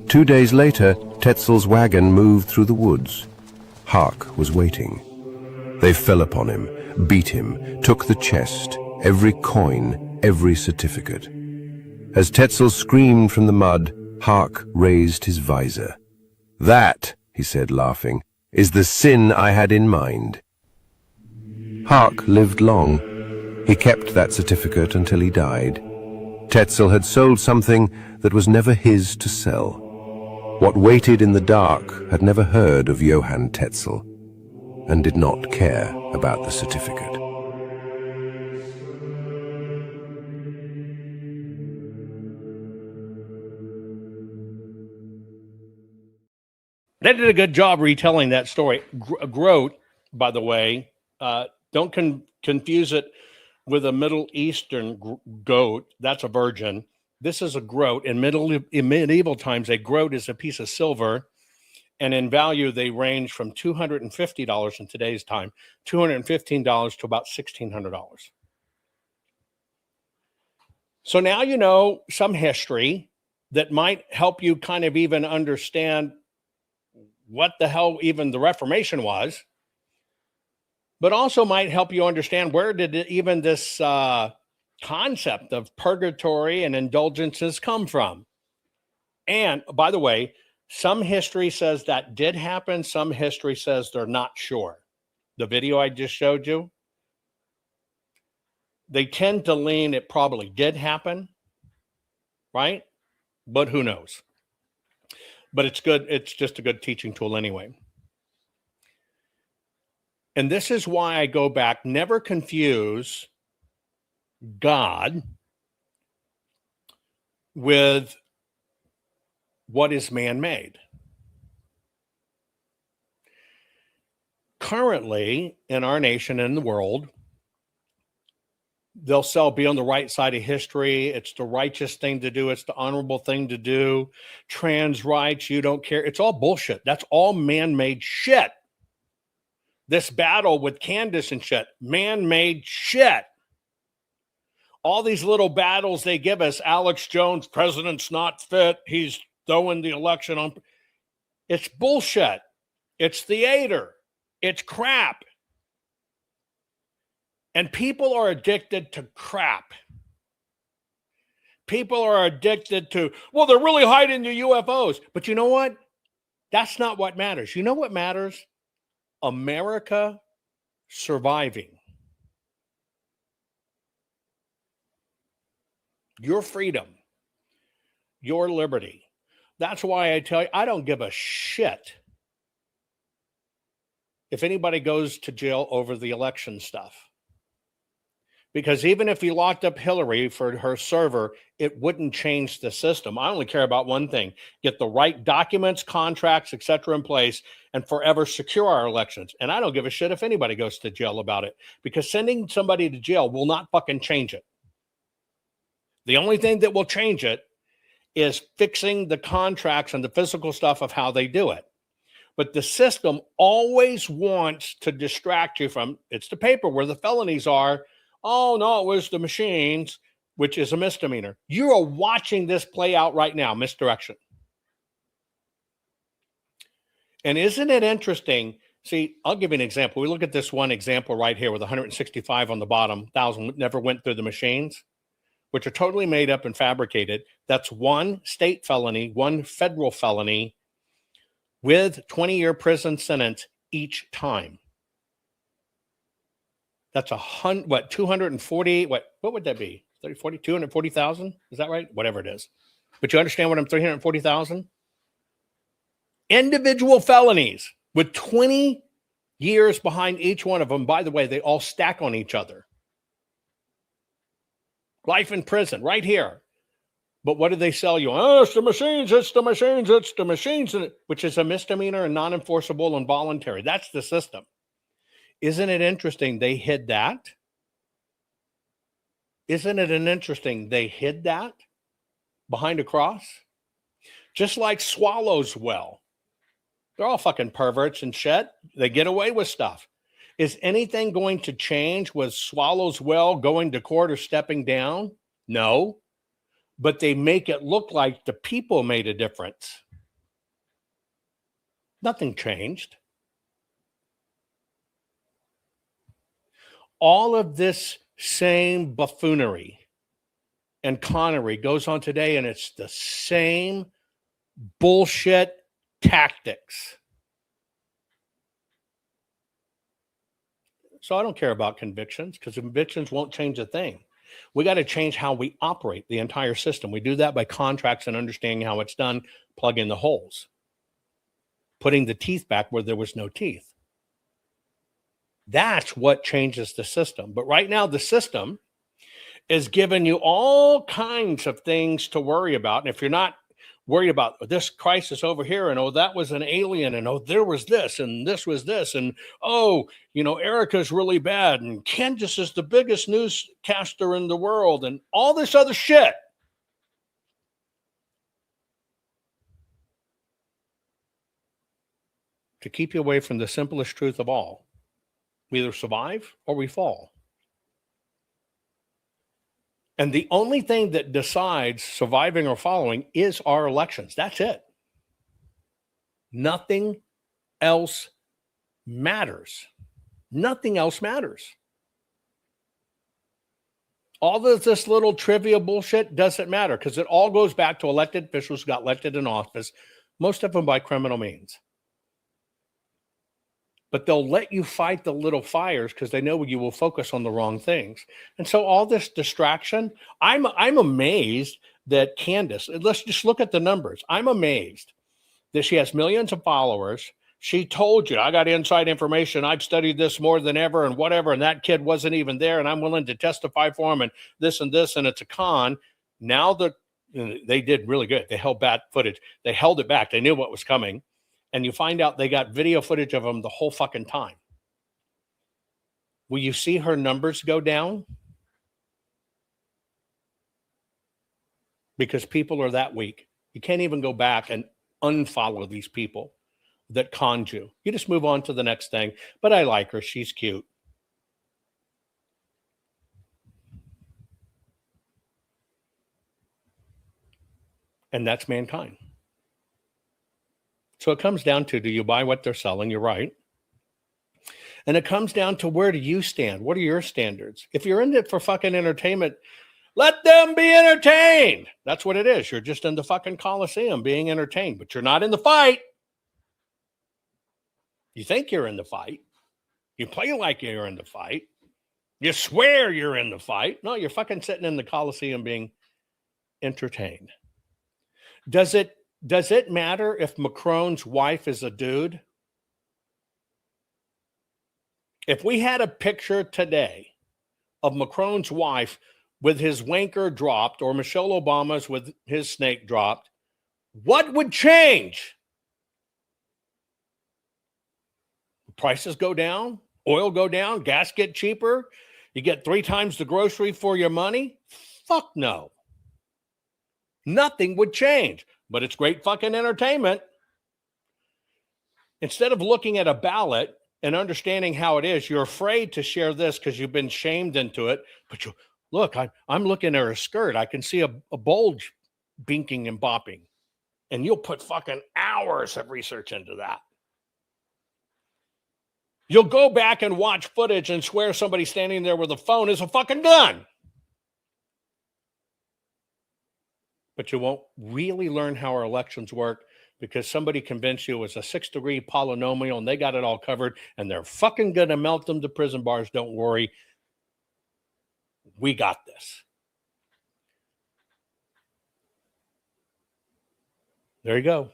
2 days later, Tetzel's wagon moved through the woods. Hark was waiting. They fell upon him, beat him, took the chest, every coin, every certificate. As Tetzel screamed from the mud, Hark raised his visor. "That," he said, laughing, "is the sin I had in mind." Hark lived long. He kept that certificate until he died. Tetzel had sold something that was never his to sell. What waited in the dark had never heard of Jovan Tetzel and did not care about the certificate. They did a good job retelling that story. A groat, by the way, don't confuse it with a Middle Eastern goat. That's a virgin. This is a groat. In medieval times, a groat is a piece of silver, and in value, they range from $250 in today's time, $215 to about $1,600. So now you know some history that might help you kind of even understand what the hell even the Reformation was, but also might help you understand where did even this concept of purgatory and indulgences come from. And by the way, some history says that did happen. Some history says they're not sure. The video I just showed you, they tend to lean it probably did happen, right? But who knows? But it's good. It's just a good teaching tool anyway. And this is why I go back, never confuse God with what is man-made. Currently, in our nation and in the world, they'll sell be on the right side of history. It's the righteous thing to do. It's the honorable thing to do. Trans rights, you don't care. It's all bullshit. That's all man-made shit. This battle with Candace and shit, man-made shit. All these little battles they give us, Alex Jones, president's not fit. He's throwing the election on. It's bullshit. It's theater. It's crap. And people are addicted to crap. People are addicted to, well, they're really hiding the UFOs. But you know what? That's not what matters. You know what matters? America surviving. Your freedom. Your liberty. That's why I tell you, I don't give a shit if anybody goes to jail over the election stuff. Because even if you locked up Hillary for her server, it wouldn't change the system. I only care about one thing: get the right documents, contracts, etc. in place and forever secure our elections. And I don't give a shit if anybody goes to jail about it, because sending somebody to jail will not fucking change it. The only thing that will change it is fixing the contracts and the physical stuff of how they do it. But the system always wants to distract you from, it's the paper where the felonies are. Oh, no, it was the machines, which is a misdemeanor. You are watching this play out right now, misdirection. And isn't it interesting? See, I'll give you an example. We look at this one example right here with 165 on the bottom, 1,000 never went through the machines, which are totally made up and fabricated. That's one state felony, one federal felony with 20-year prison sentence each time. That's 240, what would that be? 240,000? Is that right? Whatever it is. But you understand what I'm 340,000? Individual felonies with 20 years behind each one of them. By the way, they all stack on each other. Life in prison, right here. But what do they sell you? Oh, it's the machines, it's the machines, it's the machines, which is a misdemeanor and non-enforceable and voluntary. That's the system. Isn't it interesting they hid that? Isn't it interesting they hid that behind a cross? Just like Swallows Well. They're all fucking perverts and shit. They get away with stuff. Is anything going to change with Swallows Well going to court or stepping down? No. But they make it look like the people made a difference. Nothing changed. All of this same buffoonery and connery goes on today, and it's the same bullshit tactics. So I don't care about convictions, because convictions won't change a thing. We got to change how we operate the entire system. We do that by contracts and understanding how it's done, plug in the holes, putting the teeth back where there was no teeth. That's what changes the system. But right now, the system is giving you all kinds of things to worry about. And if you're not worried about this crisis over here, and oh, that was an alien, and oh, there was this, and this was this, and oh, Erica's really bad, and Candace is the biggest newscaster in the world, and all this other shit. To keep you away from the simplest truth of all. We either survive or we fall. And the only thing that decides surviving or following is our elections. That's it. Nothing else matters. Nothing else matters. All of this little trivia bullshit doesn't matter, because it all goes back to elected officials who got elected in office, most of them by criminal means. But they'll let you fight the little fires because they know you will focus on the wrong things. And so all this distraction, I'm amazed that Candace, let's just look at the numbers. I'm amazed that she has millions of followers. She told you, I got inside information. I've studied this more than ever and whatever. And that kid wasn't even there. And I'm willing to testify for him and this. And it's a con. Now that they did really good. They held back footage. They held it back. They knew what was coming. And you find out they got video footage of them the whole fucking time. Will you see her numbers go down? Because people are that weak. You can't even go back and unfollow these people that conned you. You just move on to the next thing. But I like her. She's cute. And that's mankind. So it comes down to, do you buy what they're selling? You're right. And it comes down to, where do you stand? What are your standards? If you're in it for fucking entertainment, let them be entertained. That's what it is. You're just in the fucking Coliseum being entertained, but you're not in the fight. You think you're in the fight. You play like you're in the fight. You swear you're in the fight. No, you're fucking sitting in the Coliseum being entertained. Does it matter if Macron's wife is a dude? If we had a picture today of Macron's wife with his wanker dropped, or Michelle Obama's with his snake dropped, what would change? Prices go down, oil go down, gas get cheaper, you get 3 times the grocery for your money? Fuck no. Nothing would change. But it's great fucking entertainment. Instead of looking at a ballot and understanding how it is, you're afraid to share this because you've been shamed into it. But you look, I'm looking at her skirt. I can see a bulge binking and bopping. And you'll put fucking hours of research into that. You'll go back and watch footage and swear somebody standing there with a phone is a fucking gun. But you won't really learn how our elections work because somebody convinced you it was a 6-degree polynomial and they got it all covered and they're fucking going to melt them to prison bars. Don't worry. We got this. There you go.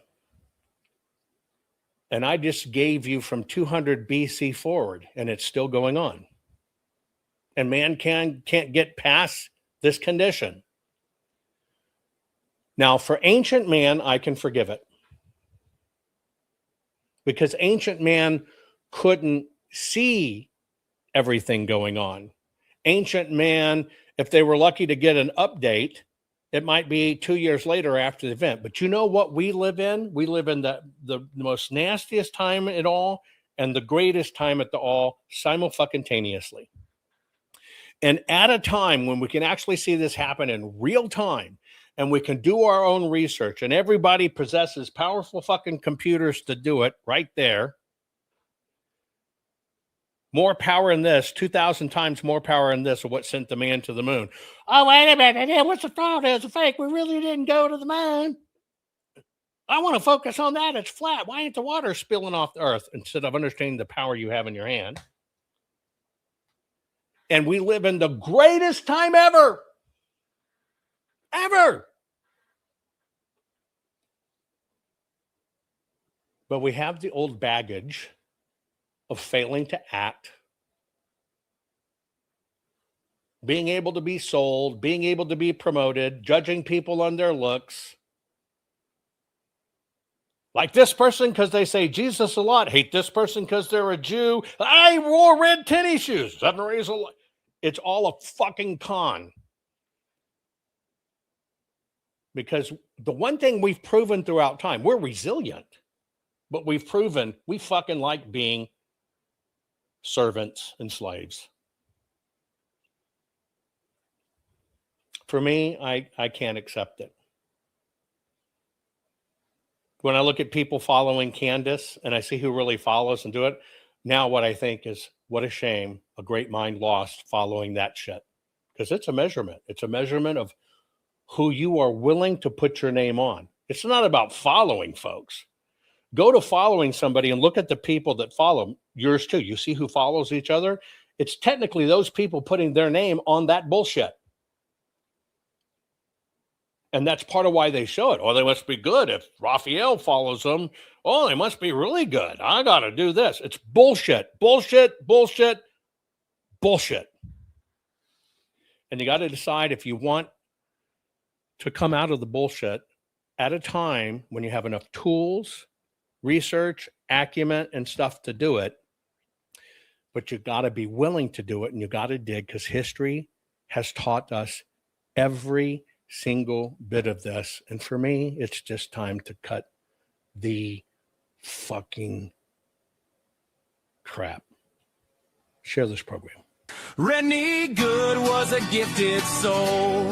And I just gave you from 200 BC forward, and it's still going on. And man can't get past this condition. Now, for ancient man, I can forgive it. Because ancient man couldn't see everything going on. Ancient man, if they were lucky to get an update, it might be 2 years later after the event. But you know what we live in? We live in the most nastiest time at all and the greatest time at the all simultaneously. And at a time when we can actually see this happen in real time and we can do our own research and everybody possesses powerful fucking computers to do it right there. More power in this, 2,000 times more power in this of what sent the man to the moon. Oh, wait a minute. What's the fraud? It's a fake. We really didn't go to the moon. I want to focus on that. It's flat. Why ain't the water spilling off the earth instead of understanding the power you have in your hand? And we live in the greatest time ever. Ever. But we have the old baggage of failing to act, being able to be sold, being able to be promoted, judging people on their looks. Like this person because they say Jesus a lot, hate this person because they're a Jew. I wore red tennis shoes. Doesn't raise a lot. It's all a fucking con. Because the one thing we've proven throughout time, we're resilient, but we've proven we fucking like being servants and slaves. For me, I can't accept it. When I look at people following Candace and I see who really follows and do it, now what I think is, what a shame, a great mind lost following that shit. Because it's a measurement. It's a measurement of who you are willing to put your name on. It's not about following folks. Go to following somebody and look at the people that follow yours too. You see who follows each other? It's technically those people putting their name on that bullshit. And that's part of why they show it. Oh, they must be good. If Raphael follows them, oh, they must be really good. I got to do this. It's bullshit, bullshit, bullshit, bullshit. And you got to decide if you want to come out of the bullshit at a time when you have enough tools, research, acumen, and stuff to do it. But you got to be willing to do it, and you got to dig, because history has taught us every single bit of this. And for me, it's just time to cut the fucking crap. Share this program. Rennie Good was a gifted soul,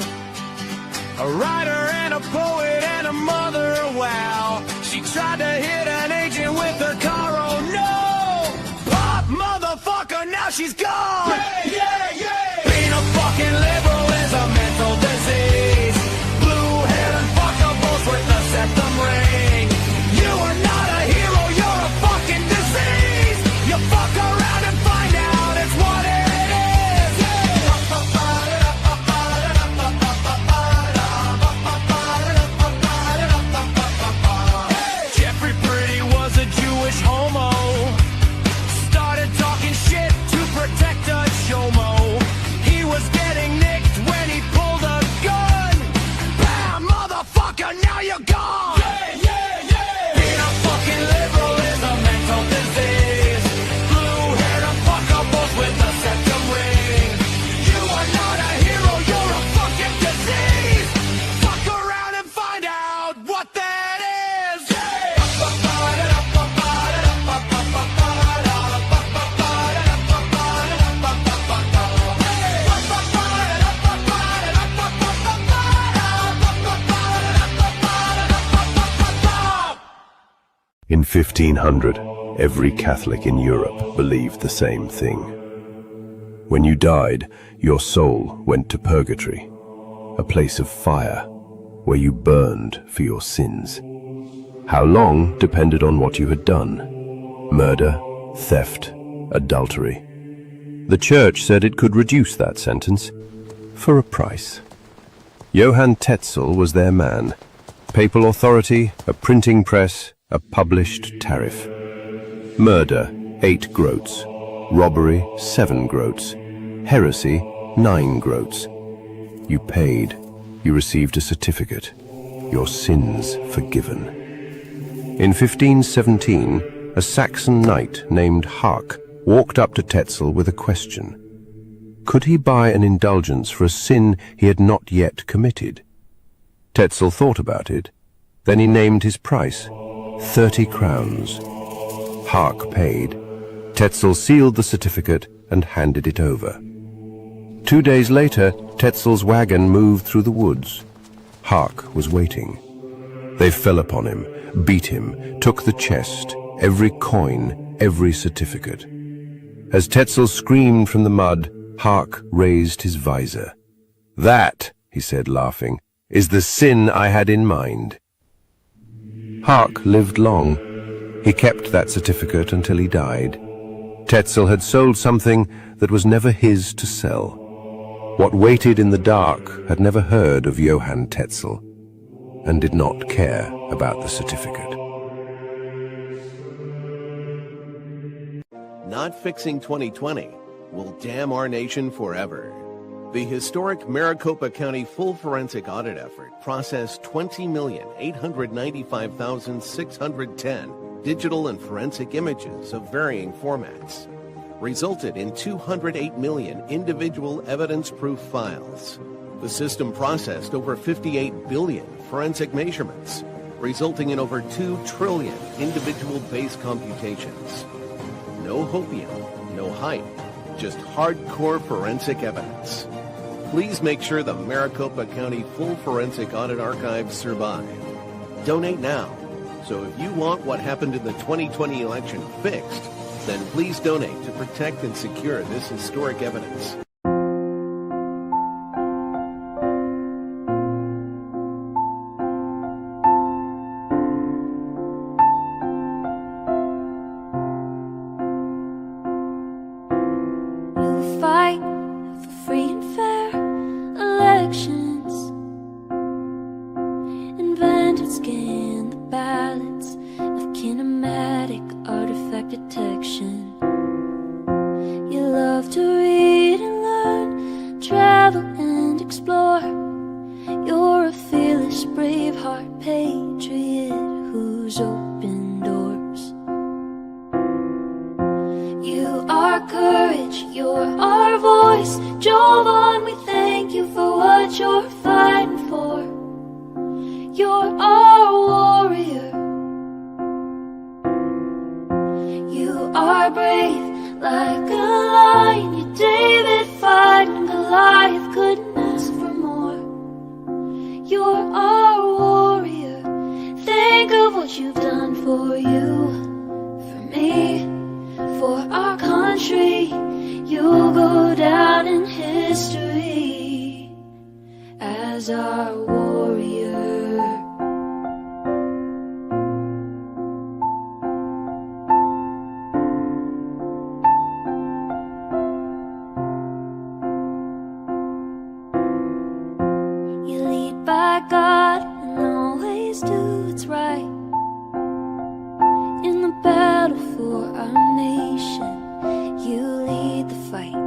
a writer and a poet and a mother. Wow, she tried to hit an agent with her car. Oh no, pop motherfucker, now she's gone. Yeah, yeah, yeah. Being a fucking liberal is a mental disease. Blue-haired and fuckables with the septum ring. You are not a hero, you're a fucking disease. You fuck around and find out it's what it is. Jeffrey Pretty was a Jewish homo. Started talking shit to protect a chomo. He was getting nicked when he pulled a gun. Bam, motherfucker, now you're gone. Yeah, yeah, yeah. Being a fucking liberal is a mental disease. Blue-haired and fuckables with a septum ring. You are not a hero, you're a fucking disease. Fuck around and find out what that is. In 1500, Every Catholic in Europe believed the same thing. When you died, your soul went to Purgatory, a place of fire where you burned for your sins. How long depended on what you had done: murder, theft, adultery. The Church said it could reduce that sentence for a price. Johann Tetzel was their man. Papal authority, a printing press, a published tariff. Murder, 8 groats. Robbery, 7 groats. Heresy, 9 groats. You paid. You received a certificate. Your sins forgiven. In 1517, a Saxon knight named Hark walked up to Tetzel with a question. Could he buy an indulgence for a sin he had not yet committed? Tetzel thought about it. Then he named his price, 30 crowns. Hark paid. Tetzel sealed the certificate and handed it over. 2 days later, Tetzel's wagon moved through the woods. Hark was waiting. They fell upon him, beat him, took the chest, every coin, every certificate. As Tetzel screamed from the mud, Hark raised his visor. "That," he said, laughing, "is the sin I had in mind." Hark lived long. He kept that certificate until he died. Tetzel had sold something that was never his to sell. What waited in the dark had never heard of Johann Tetzel and did not care about the certificate. Not fixing 2020 will damn our nation forever. The historic Maricopa County full forensic audit effort processed 20,895,610 digital and forensic images of varying formats, resulted in 208 million individual evidence-proof files. The system processed over 58 billion forensic measurements, resulting in over 2 trillion individual base computations. No hopium, no hype, just hardcore forensic evidence. Please make sure the Maricopa County Full Forensic Audit Archives survive. Donate now. So if you want what happened in the 2020 election fixed, then please donate to protect and secure this historic evidence. You fight for free and fair elections, invent and scan the ballots of kinematic artifact detection. You love to read and learn, travel and explore. You're a fearless, brave-heart patriot who's opened doors. You are courage, you're our voice. Jovan, we thank you for what you're fighting for. You're our warrior. You are brave like a lion. You're David fighting Goliath, couldn't ask for more. You're our warrior. Think of what you've done for you, for me, for our country. You'll go down in history as our warrior. You lead by God and always do what's right. In the battle for our nation, you lead the fight.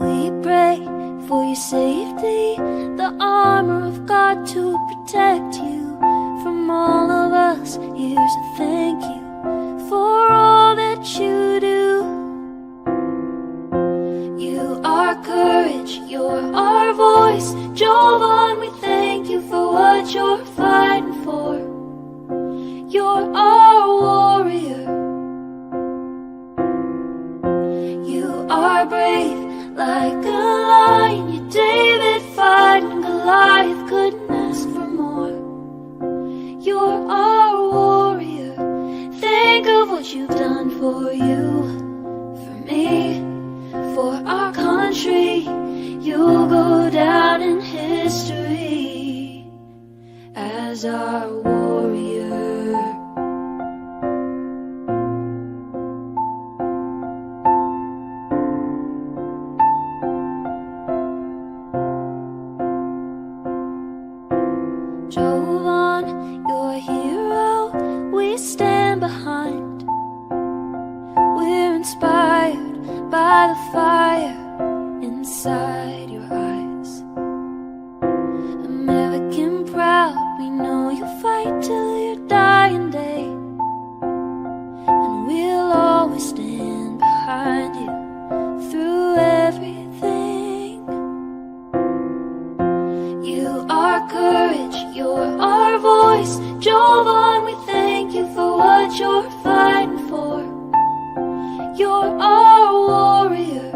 We pray for your safety, the armor of God to protect you from all of us. Here's a thank you for all that you do. You are courage, you're our voice. Jovan, we thank you for what you're fighting for. You're our warrior. You are brave like a lion. You're David fighting Goliath, couldn't ask for more. You're our warrior. as our warrior. Jovan, you're a hero we stand behind. We're inspired by the fire inside your eyes. American proud, we know you'll fight till your dying day, and we'll always stand behind you through everything. You are courage, you're our voice. Jovan, we thank you for what you're fighting for. You're our warrior.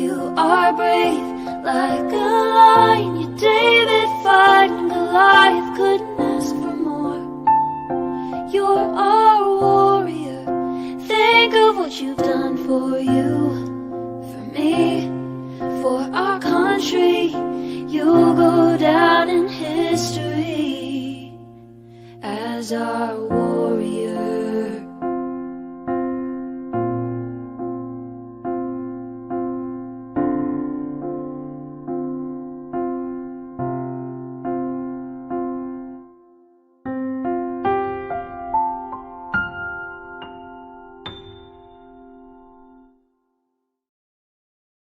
You are brave like a lion. You're David fighting Goliath, couldn't ask for more. You're our warrior. Think of what you've done for you, for me, for our country. You'll go down in history as our warrior.